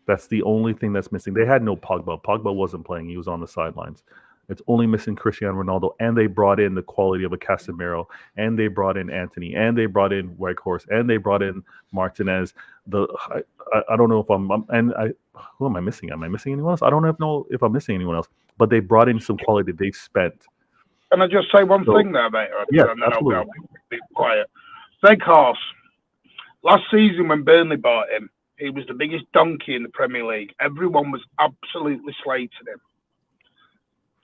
That's the only thing that's missing. They had no Pogba. Pogba wasn't playing. He was on the sidelines. It's only missing Cristiano Ronaldo. And they brought in the quality of a Casemiro. And they brought in Anthony. And they brought in Weghorst. And they brought in Martinez. I don't know if who am I missing? Am I missing anyone else? I don't know if I'm missing anyone else. But they brought in some quality that they've spent. Can I just say one thing there, mate? Yeah, and then absolutely. I'll be quiet. Weghorst, last season when Burnley bought him, he was the biggest donkey in the Premier League. Everyone was absolutely slating him.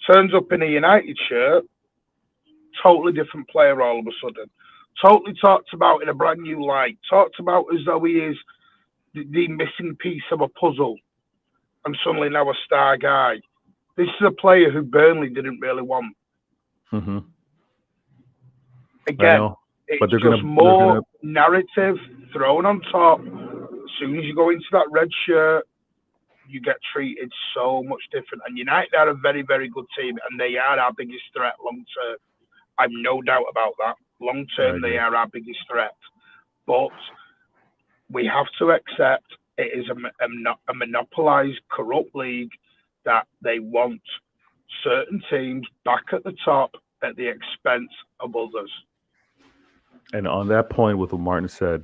Turns up in a United shirt, totally different player all of a sudden. Totally talked about in a brand new light. Talked about as though he is the missing piece of a puzzle. And suddenly now a star guy. This is a player who Burnley didn't really want. Mm-hmm. Again, it's just more narrative thrown on top. As soon as you go into that red shirt, you get treated so much different. And United are a very, very good team, and they are our biggest threat long term. I've no doubt about that. Long term, they are our biggest threat. But we have to accept it is a monopolised, corrupt league that they want certain teams back at the top at the expense of others. And on that point, with what Martin said,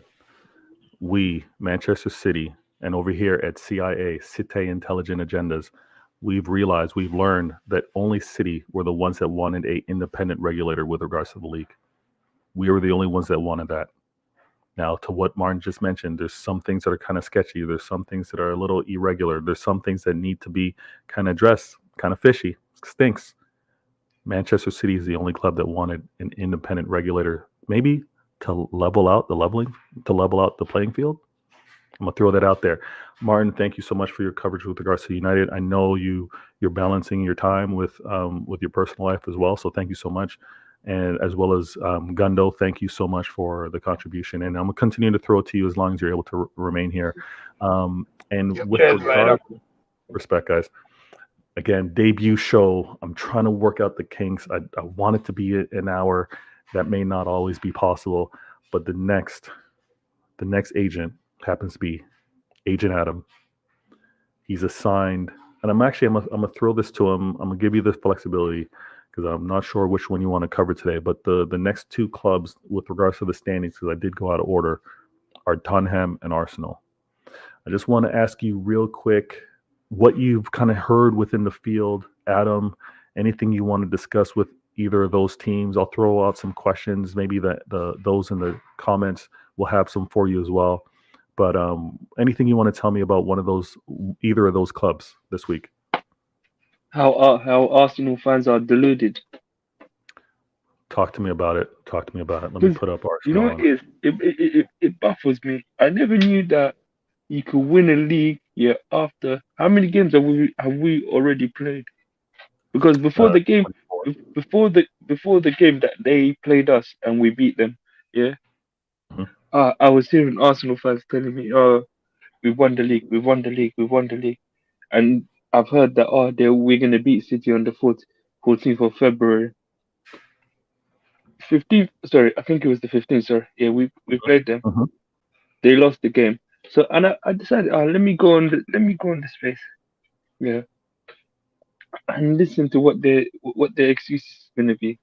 we, Manchester City, and over here at CIA, Citeh Intelligent Agendas, we've learned that only City were the ones that wanted an independent regulator with regards to the league. we were the only ones that wanted that. Now, to what Martin just mentioned, there's some things that are kind of sketchy. There's some things that are a little irregular. There's some things that need to be kind of addressed, kind of fishy, stinks. Manchester City is the only club that wanted an independent regulator, maybe to level out the playing field. I'm gonna throw that out there. Martin, thank you so much for your coverage with regards to United. I know you're balancing your time with your personal life as well. So thank you so much. And as well as Gundo, thank you so much for the contribution. And I'm gonna continue to throw it to you as long as you're able to remain here. With regard, respect, guys. Again, debut show. I'm trying to work out the kinks. I want it to be an hour. That may not always be possible, but the next agent happens to be Agent Adam. He's assigned, and I'm gonna throw this to him. I'm gonna give you the flexibility because I'm not sure which one you want to cover today. But the next two clubs with regards to the standings, because I did go out of order, are Tottenham and Arsenal. I just want to ask you real quick what you've kind of heard within the field, Adam. Anything you want to discuss with either of those teams? I'll throw out some questions. Maybe those in the comments will have some for you as well. But anything you want to tell me about either of those clubs this week? How Arsenal fans are deluded. Talk to me about it. Let me put up Arsenal. You know what it is? It baffles me. I never knew that you could win a league after how many games have we already played? Because before the game, 24. before the game that they played us and we beat them, I was hearing Arsenal fans telling me, "Oh, we've won the league," and I've heard that we're gonna beat City on the 14th of February. 15th, sorry, I think it was the 15th. Sorry, we played them. They lost the game. So and I decided, let me go on the space, and listen to what their excuse is gonna be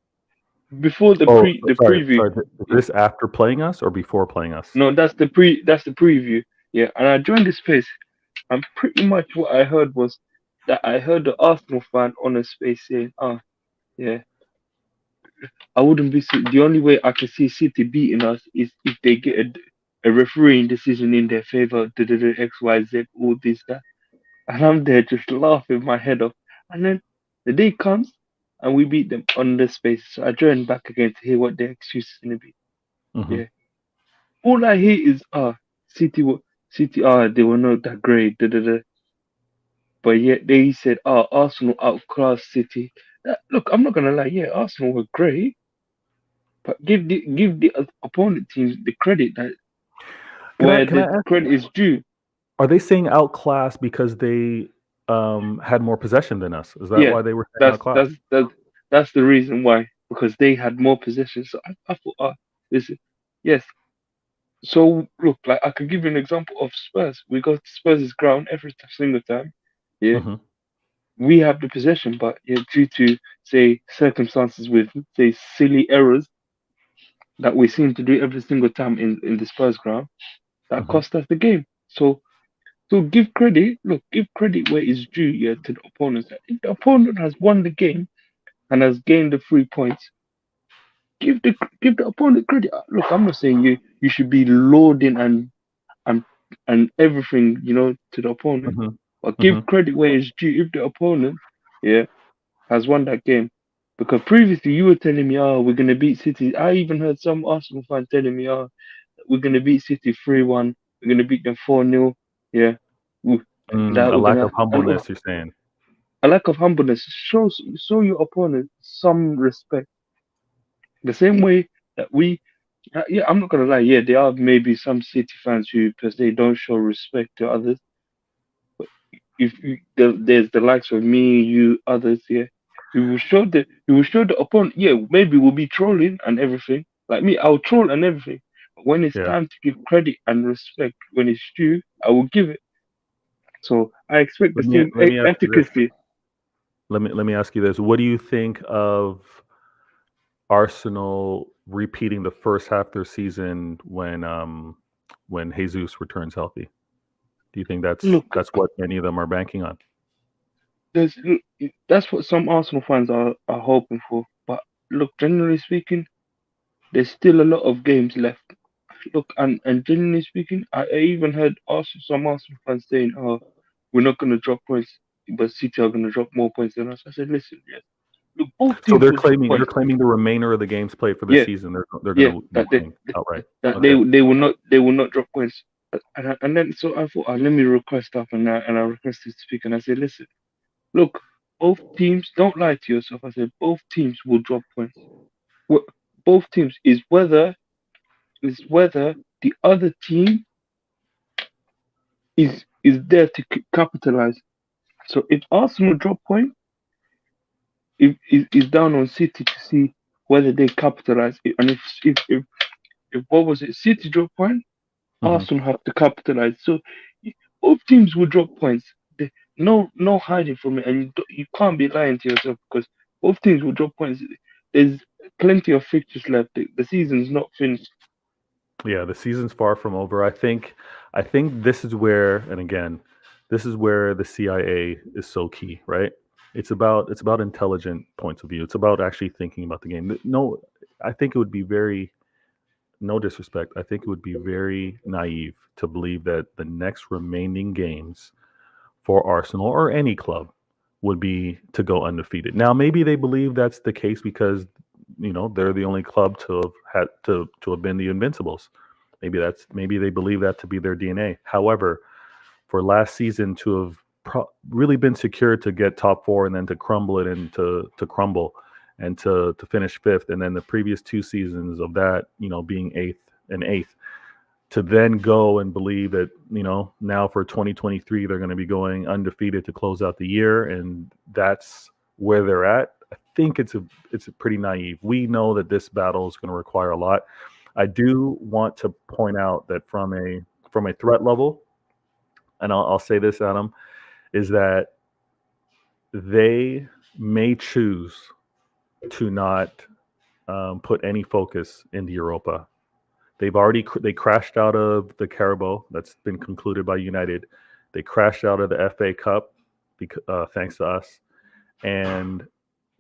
before the preview. Sorry. Is this after playing us or before playing us? No, that's the preview. Yeah, and I joined the space, and pretty much what I heard was that I heard the Arsenal fan on the space saying, I wouldn't be the only way I could see City beating us is if they get a refereeing decision in their favor, XYZ, all this, that. And I'm there just laughing my head off. And then the day comes and we beat them on the space. So I joined back again to hear what their excuse is going to be. Yeah. All I hear is, City, they were not that great, But yet they said, Arsenal outclassed City. Look, I'm not going to lie, Arsenal were great. But give the opponent teams the credit that credit is due. Are they saying outclassed because they had more possession than us? Is that why they were saying outclassed? That's the reason why, because they had more possession. So I thought, yes. So look, like I could give you an example of Spurs. We go to Spurs' ground every single time. Yeah. We have the possession, but due to say circumstances with say silly errors that we seem to do every single time in the Spurs ground, that cost us the game. So give credit. Look, give credit where it's due. To the opponents. If the opponent has won the game and has gained the 3 points, give the opponent credit. Look, I'm not saying you should be lauding and everything to the opponent, but give credit where it's due. If the opponent has won that game, because previously you were telling me, we're gonna beat City. I even heard some Arsenal fan telling me, we're gonna beat City 3-1. We're gonna beat them 4-0. Yeah. A lack of humbleness, you're saying. A lack of humbleness. Show your opponent some respect. The same way that I'm not gonna lie. There are maybe some City fans who per se don't show respect to others. But if there's the likes of me, you, others, we will show the opponent. Maybe we'll be trolling and everything. Like me, I'll troll and everything. But when it's time to give credit and respect, when it's due, I will give it. So I expect the same efficacy. Let me ask you this: what do you think of Arsenal repeating the first half of their season when Jesus returns healthy? Do you think that's what many of them are banking on? That's what some Arsenal fans are hoping for. But look, generally speaking, there's still a lot of games left. Look, and genuinely speaking, I even heard some Arsenal fans saying, "Oh, we're not going to drop points, but City are going to drop more points than us." I said, "Listen, yes, look, both So teams will drop they're points. claiming the remainder of the games played for the Yeah, season. They're yeah, going to be that they winning outright. that Okay. they will not drop points." And then so I thought, let me request up, and I requested to speak, and I said, "Listen, look, both teams, don't lie to yourself." I said, "Both teams will drop points. Wh- Both teams is whether the other team is there to capitalize. So if Arsenal drop point, is down on City to see whether they capitalize. And if what was it, City drop point, Mhm. Arsenal have to capitalize. So both teams will drop points. No hiding from it, and you can't be lying to yourself because both teams will drop points. There's plenty of fixtures left. The season's not finished. Yeah, the season's far from over. I think this is where, and again, this is where the CIA is so key, right? It's about intelligent points of view. It's about actually thinking about the game. No, I think it would be very, no disrespect, I think it would be very naive to believe that the next remaining games for Arsenal or any club would be to go undefeated. Now, maybe they believe that's the case because they're the only club to have had to have been the Invincibles. Maybe they believe that to be their DNA. However, for last season to have really been secure to get top four and then to crumble it and to crumble and to finish fifth, and then the previous 2 seasons of that, being eighth, to then go and believe that, now for 2023, they're going to be going undefeated to close out the year. And that's where they're at. I think it's pretty naive. We know that this battle is going to require a lot. I do want to point out that from a threat level, and I'll say this, Adam, is that they may choose to not put any focus into Europa. They crashed out of the Carabao. That's been concluded by United. They crashed out of the FA Cup thanks to us, and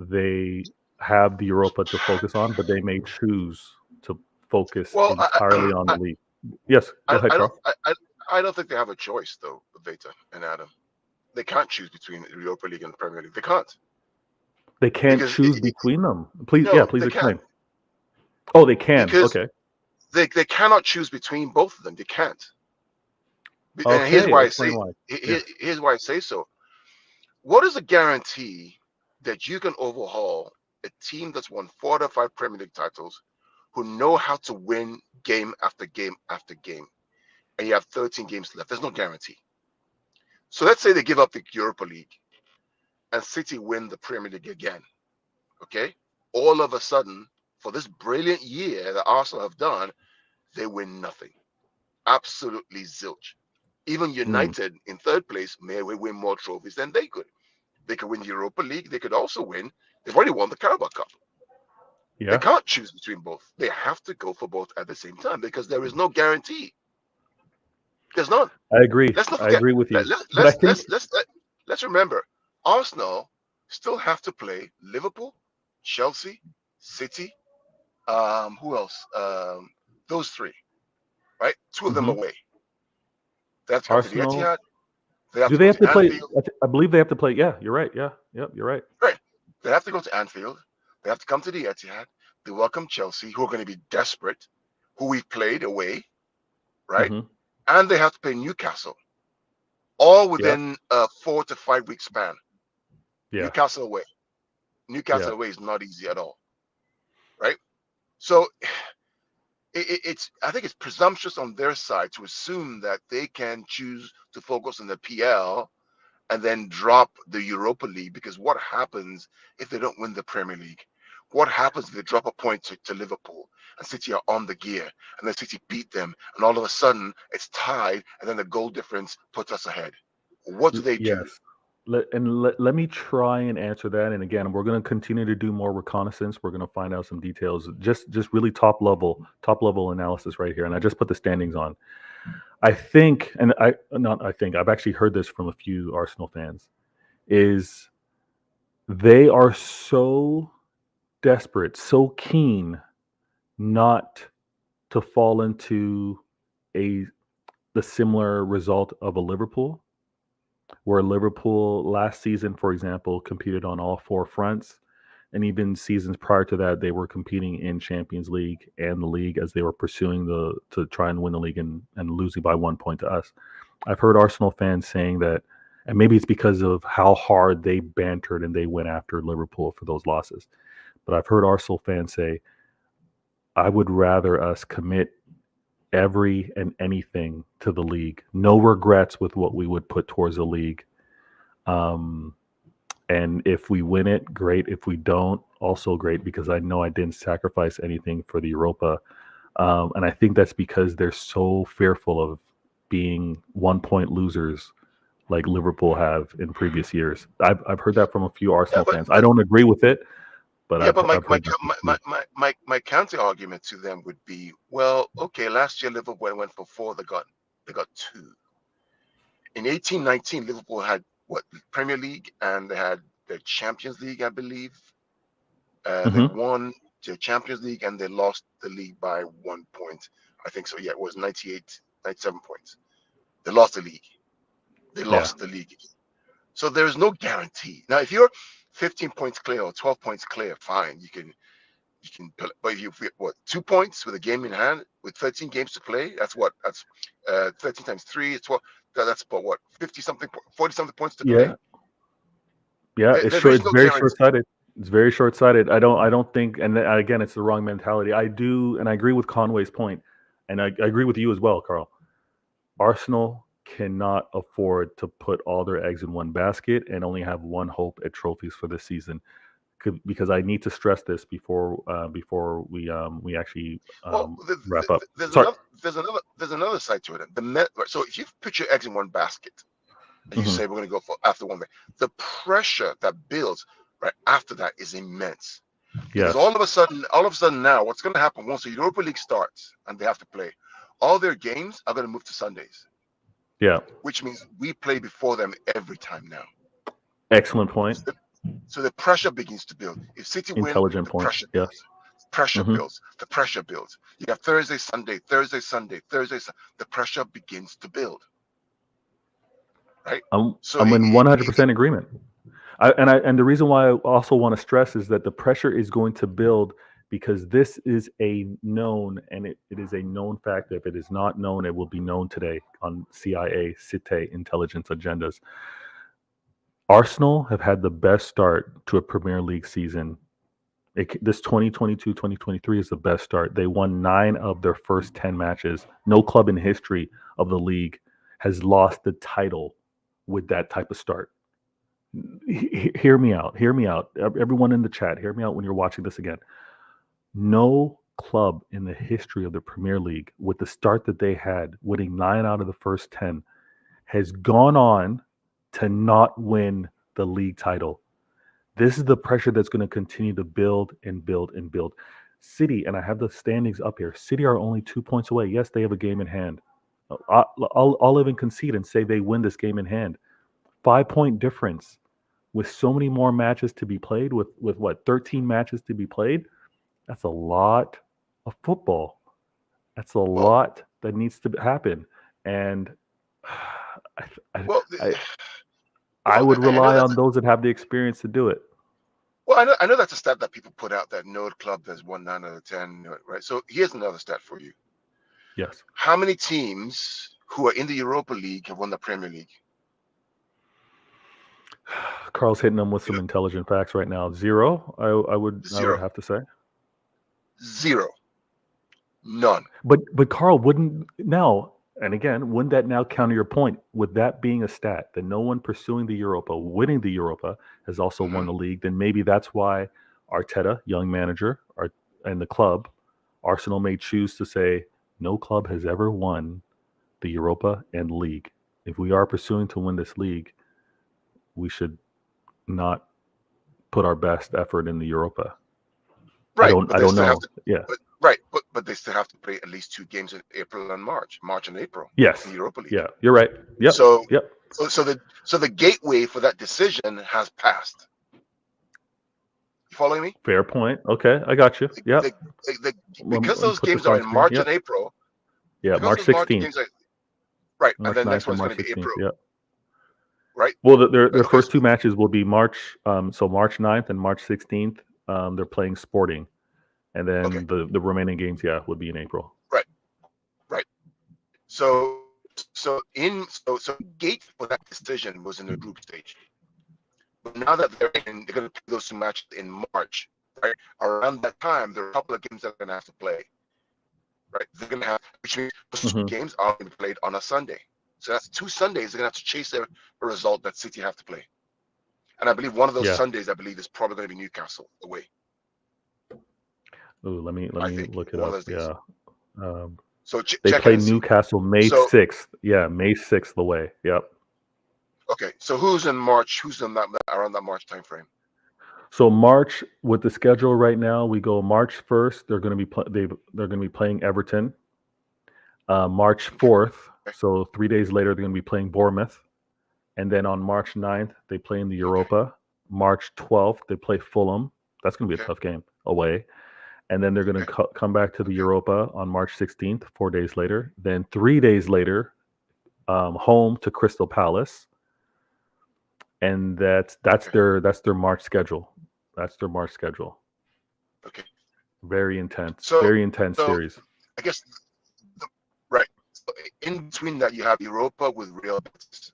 they have the Europa to focus on, but they may choose to focus Well, entirely on the league. Yes, go ahead, Carl. I don't think they have a choice though, Veta and Adam. They can't choose between the Europa League and the Premier League. They can't. They can't Because choose between them. Please, no, please they explain. can't. Oh, they can. Because Okay. they cannot choose between both of them. They can't. And Okay. here's why Explain why. here's why I say so. What is a guarantee that you can overhaul a team that's won 4 out of 5 Premier League titles, who know how to win game after game after game, and you have 13 games left? There's no guarantee. So let's say they give up the Europa League and City win the Premier League again. Okay? All of a sudden, for this brilliant year that Arsenal have done, they win nothing. Absolutely zilch. Even United in third place may win more trophies than they could. They could win the Europa League. They could also win. They've already won the Carabao Cup. Yeah. They can't choose between both. They have to go for both at the same time because there is no guarantee. There's none. I agree. Let's not I forget. agree with you. Let's remember, Arsenal still have to play Liverpool, Chelsea, City. Who else? Those 3, right? 2 of them away. They have to come to the Arsenal. Etihad. They have Do to they go have to to play? Anfield. I believe they have to play. Yeah, you're right. Yeah, you're right. Right. They have to go to Anfield. They have to come to the Etihad. They welcome Chelsea, who are going to be desperate, who we've played away, right? Mhm. And they have to play Newcastle, all within a 4 to 5 week span. Yeah. Newcastle away. Newcastle Yeah. away is not easy at all, right? So I think it's presumptuous on their side to assume that they can choose to focus on the PL and then drop the Europa League, because what happens if they don't win the Premier League? What happens if they drop a point to Liverpool and City are on the gear and then City beat them and all of a sudden it's tied and then the goal difference puts us ahead? What do they do? Yes. Let me try and answer that. And again, we're going to continue to do more reconnaissance. We're going to find out some details. Just really top level analysis right here. And I just put the standings on. I think, and I've actually heard this from a few Arsenal fans, is they are so desperate, so keen not to fall into the similar result of a Liverpool, where Liverpool last season, for example, competed on all four fronts. And even seasons prior to that, they were competing in Champions League and the league as they were pursuing to try and win the league and losing by 1 point to us. I've heard Arsenal fans saying that, and maybe it's because of how hard they bantered and they went after Liverpool for those losses. But I've heard Arsenal fans say, I would rather us commit every and anything to the league. No regrets with what we would put towards the league. And if we win it, great. If we don't, also great, because I know I didn't sacrifice anything for the Europa. And I think that's because they're so fearful of being 1 point losers like Liverpool have in previous years. I've heard that from a few Arsenal fans. I don't agree with it, but my counter argument to them would be, well, okay, last year Liverpool went for 4, they got 2. In 18-19, Liverpool had Premier League, and they had the Champions League, I believe. They won the Champions League and they lost the league by 1 point. I think so. Yeah, it was 97 points. They lost the league. They lost the league. So there's no guarantee. Now, if you're 15 points clear or 12 points clear, fine. You can, but if you 2 points with a game in hand, with 13 games to play, that's 13 times 3 is 12. That's about 40 something points to play. Yeah, it's very short-sighted. It's very short-sighted. I don't think, and again, it's the wrong mentality. I agree with Conway's point, and I agree with you as well, Carl. Arsenal cannot afford to put all their eggs in one basket and only have one hope at trophies for this season. Because I need to stress this before we actually wrap up. There's another side to it. So if you put your eggs in one basket and you say we're going to go for after 1 day, the pressure that builds right after that is immense. Because all of a sudden now, what's going to happen once the Europa League starts and they have to play, all their games are going to move to Sundays. Yeah, which means we play before them every time now. Excellent point. So the pressure begins to build. If City win, the pressure builds. Pressure builds. The pressure builds. You have Thursday, Sunday. The pressure begins to build. Right? I'm in 100% agreement. And the reason why I also want to stress is that the pressure is going to build because this is a known, and it is a known fact. If it is not known, it will be known today on CIA, Citeh intelligence agendas. Arsenal have had the best start to a Premier League season. This 2022-2023 is the best start. They won 9 of their first 10 matches. No club in history of the league has lost the title with that type of start. Hear me out. Everyone in the chat, hear me out when you're watching this again. No club in the history of the Premier League, with the start that they had, winning 9 out of the first 10, has gone on to not win the league title. This is the pressure that's going to continue to build and build and build. City, and I have the standings up here, City are only 2 points away. Yes, they have a game in hand. I'll even concede and say they win this game in hand. 5 point difference with so many more matches to be played, with 13 matches to be played. That's a lot of football. That's a lot that needs to happen. And I would rely on those that have the experience to do it. Well, I know that's a stat that people put out, that no club has won 9 out of 10, right? So here's another stat for you. Yes. How many teams who are in the Europa League have won the Premier League? Carl's hitting them with some intelligent facts right now. 0, I would have to say. 0. None. But Carl, wouldn't that now counter your point with that being a stat that no one pursuing the Europa, winning the Europa, has also won the league? Then maybe that's why Arteta, young manager, and the club, Arsenal, may choose to say no club has ever won the Europa and league. If we are pursuing to win this league, we should not put our best effort in the Europa. Right. I don't know. But they still have to play at least 2 games in April and March and April. Yes. In the Europa League. Yeah, you're right. Yep. So the gateway for that decision has passed. You following me? Fair point. Okay, I got you. Yeah. Because those Put games this are on in screen. March Yep. and April. Yeah, Because March those March 16th. games are right, March and then 9th next and one's going March to be 16th. April, Yep. right? Well, their Okay, first two matches will be March 9th and March 16th. They're playing Sporting, and then Okay. the remaining games, would be in April. Right. So gate for that decision was in the group stage. But now that they're going to play those two matches in March, right? Around that time, there are a couple of games that they're going to have to play, right? They're going to have, which means those two games are going to be played on a Sunday. So that's 2 Sundays they're going to have to chase a result that City have to play. And I believe one of those Sundays, is probably going to be Newcastle away. Ooh, let me look it one up. of those days. Yeah. So they check play and see. Newcastle May 6th. Yeah, May 6th away. Yep. Okay, so who's in March? Who's in that around that March timeframe? So March, with the schedule right now, we go March 1st. They're going to be they're going to be playing Everton. March 4th. So 3 days later, they're going to be playing Bournemouth. And then on March 9th, they play in the Europa. March 12th, they play Fulham. That's going to be a tough game away. And then they're going to come back to the Europa on March 16th, 4 days later. Then 3 days later, home to Crystal Palace. And that's their March schedule. That's their March schedule. Okay. Very intense. So, very intense series. I guess right. So in between that, you have Europa with Real Betis.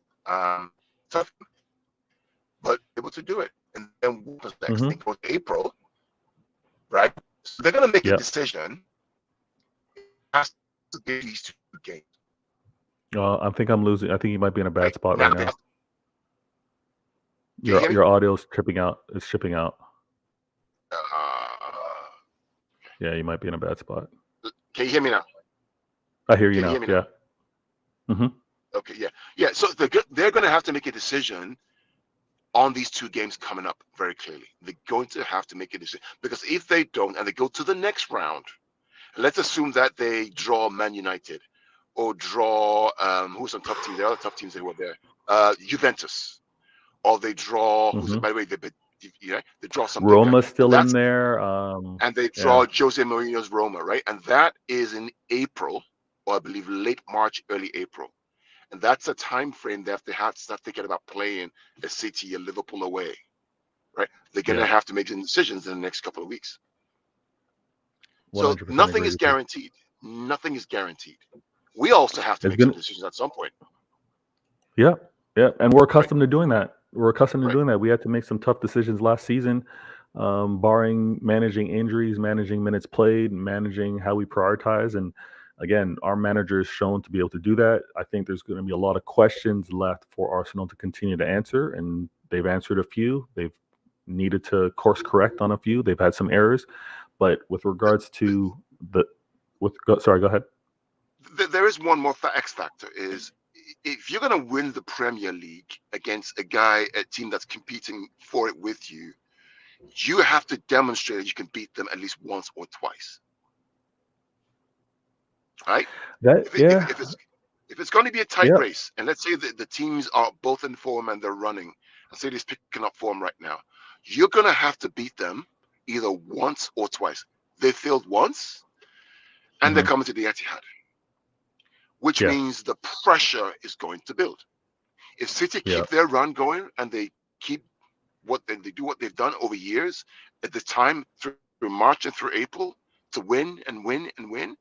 Tough, but able to do it. And then what was next? They go to April, right? So they're gonna make a decision. It has to be these 2 games. I think I'm losing. I think you might be in a bad spot now, right now. Your audio's tripping out. It's shipping out. Yeah, you might be in a bad spot. Can you hear me now? I hear you now. Yeah. Mm-hmm. Okay. Yeah. So they're going to have to make a decision on these 2 games coming up very clearly. They're going to have to make a decision, because if they don't and they go to the next round, let's assume that they draw Man United or draw who's on top teams? The other top teams they were there, Juventus, or they draw who's by the way they draw something. Roma's still in there, and they draw Jose Mourinho's Roma, right? And that is in April, or I believe late March, early April. And that's a time frame they have to start thinking about playing a City, a Liverpool away, right? They're going to have to make some decisions in the next couple of weeks. So nothing is guaranteed. Nothing is guaranteed. We also have to make some decisions at some point. Yeah, and we're accustomed to doing that. We're accustomed to doing that. We had to make some tough decisions last season, barring managing injuries, managing minutes played, managing how we prioritize. And again, our manager is shown to be able to do that. I think there's going to be a lot of questions left for Arsenal to continue to answer, and they've answered a few. They've needed to course correct on a few. They've had some errors, but with regards to sorry, go ahead. There is one more X factor is, if you're going to win the Premier League against a team that's competing for it with you, you have to demonstrate that you can beat them at least once or twice. Right? If it's going to be a tight race, and let's say that the teams are both in form and they're running, and City's picking up form right now, you're going to have to beat them either once or twice. They failed once, and they're coming to the Etihad, which means the pressure is going to build. If City keep their run going and they keep they do what they've done over years, at the time through March and through April, to win and win and win,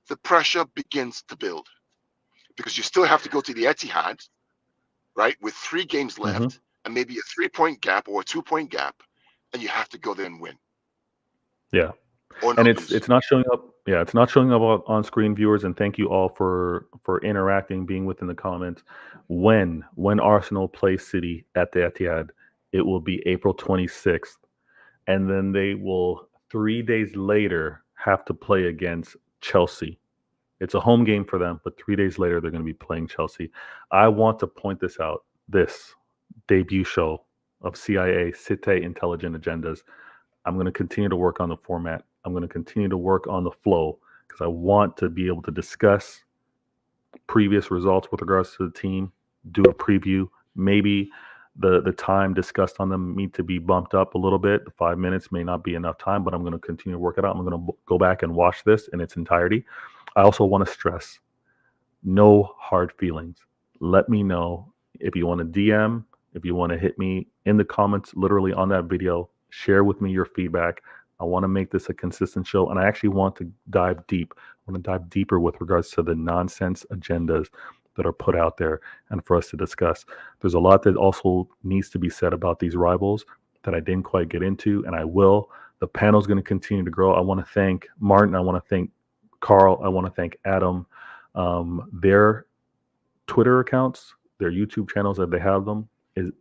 the pressure begins to build, because you still have to go to the Etihad, right, with 3 games left and maybe a 3-point gap or a 2-point gap, and you have to go there and win. Yeah. And it's not showing up. Yeah, it's not showing up on screen, viewers. And thank you all for interacting, being within the comments. When Arsenal plays City at the Etihad, it will be April 26th, and then they will 3 days later have to play against Chelsea. It's a home game for them, but 3 days later they're going to be playing Chelsea. I want to point this out. This debut show of CIA Citeh Intelligent Agendas. I'm going to continue to work on the format. I'm going to continue to work on the flow, because I want to be able to discuss previous results with regards to the team, do a preview, maybe the time discussed on them need to be bumped up a little bit. The 5 minutes may not be enough time, but I'm going to continue to work it out. I'm going to go back and watch this in its entirety. I also want to stress, no hard feelings. Let me know if you want to DM, if you want to hit me in the comments, literally on that video. Share with me your feedback. I want to make this a consistent show, and I actually want to dive deep. I want to dive deeper with regards to the nonsense agendas that are put out there and for us to discuss. There's a lot that also needs to be said about these rivals that I didn't quite get into, and I will. The panel is going to continue to grow. I want to thank Martin. I want to thank Carl. I want to thank Adam. Their Twitter accounts, their YouTube channels, that they have them,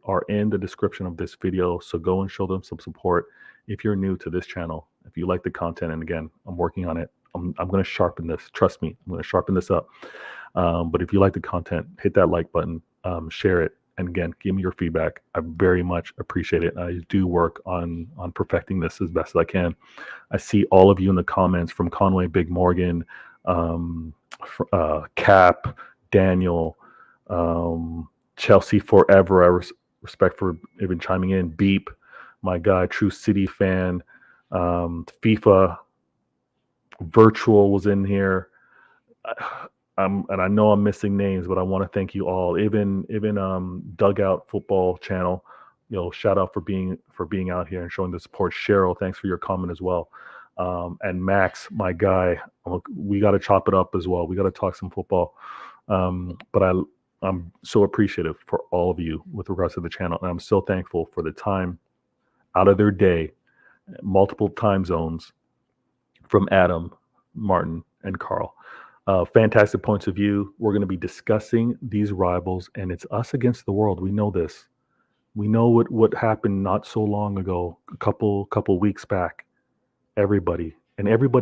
are in the description of this video. So go and show them some support. If you're new to this channel, if you like the content, and again, I'm working on it. I'm going to sharpen this. Trust me, I'm going to sharpen this up. But if you like the content, hit that like button, share it, and again, give me your feedback. I very much appreciate it. I do work on perfecting this as best as I can. I see all of you in the comments, from Conway, Big Morgan, Cap, Daniel, Chelsea Forever. I respect for even chiming in. Beep, my guy, True City fan, FIFA Virtual was in here. And I know I'm missing names, but I want to thank you all. Even Dugout Football Channel, shout out for being out here and showing the support. Cheryl, thanks for your comment as well. And Max, my guy, we got to chop it up as well. We got to talk some football. But I'm so appreciative for all of you with regards to the channel, and I'm so thankful for the time out of their day, multiple time zones, from Adam, Martin, and Carl. Fantastic points of view. We're going to be discussing these rivals, and it's us against the world. We know this. We know what happened not so long ago, a couple weeks back. Everybody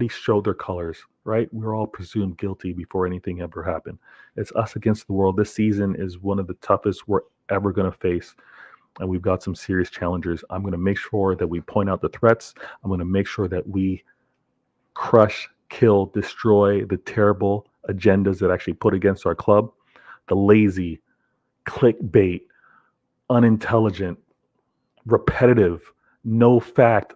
showed their colors, right? We're all presumed guilty before anything ever happened. It's us against the world. This season is one of the toughest we're ever going to face, and we've got some serious challengers. I'm going to make sure that we point out the threats. I'm going to make sure that we crush, kill, destroy the terrible agendas that actually put against our club, the lazy, clickbait, unintelligent, repetitive, no fact,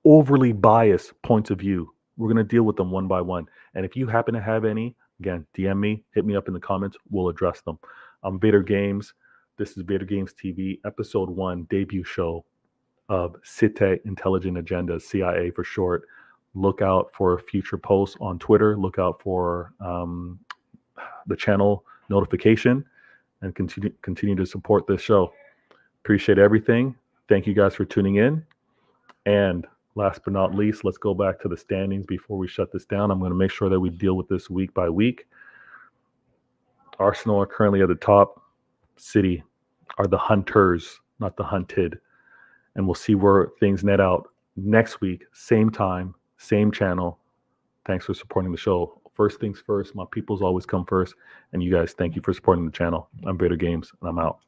overly biased points of view. We're going to deal with them one by one. And if you happen to have any, again, DM me, hit me up in the comments. We'll address them. I'm Vader Games. This is Vader Games TV, episode 1, debut show of Citeh Intelligent Agendas, CIA for short. Look out for future posts on Twitter. Look out for the channel notification, and continue to support this show. Appreciate everything. Thank you guys for tuning in. And last but not least, let's go back to the standings before we shut this down. I'm going to make sure that we deal with this week by week. Arsenal are currently at the top. City are the hunters, not the hunted. And we'll see where things net out next week. Same time, same channel. Thanks for supporting the show. First things first, my peoples always come first. And you guys, thank you for supporting the channel. I'm Vader Games, and I'm out.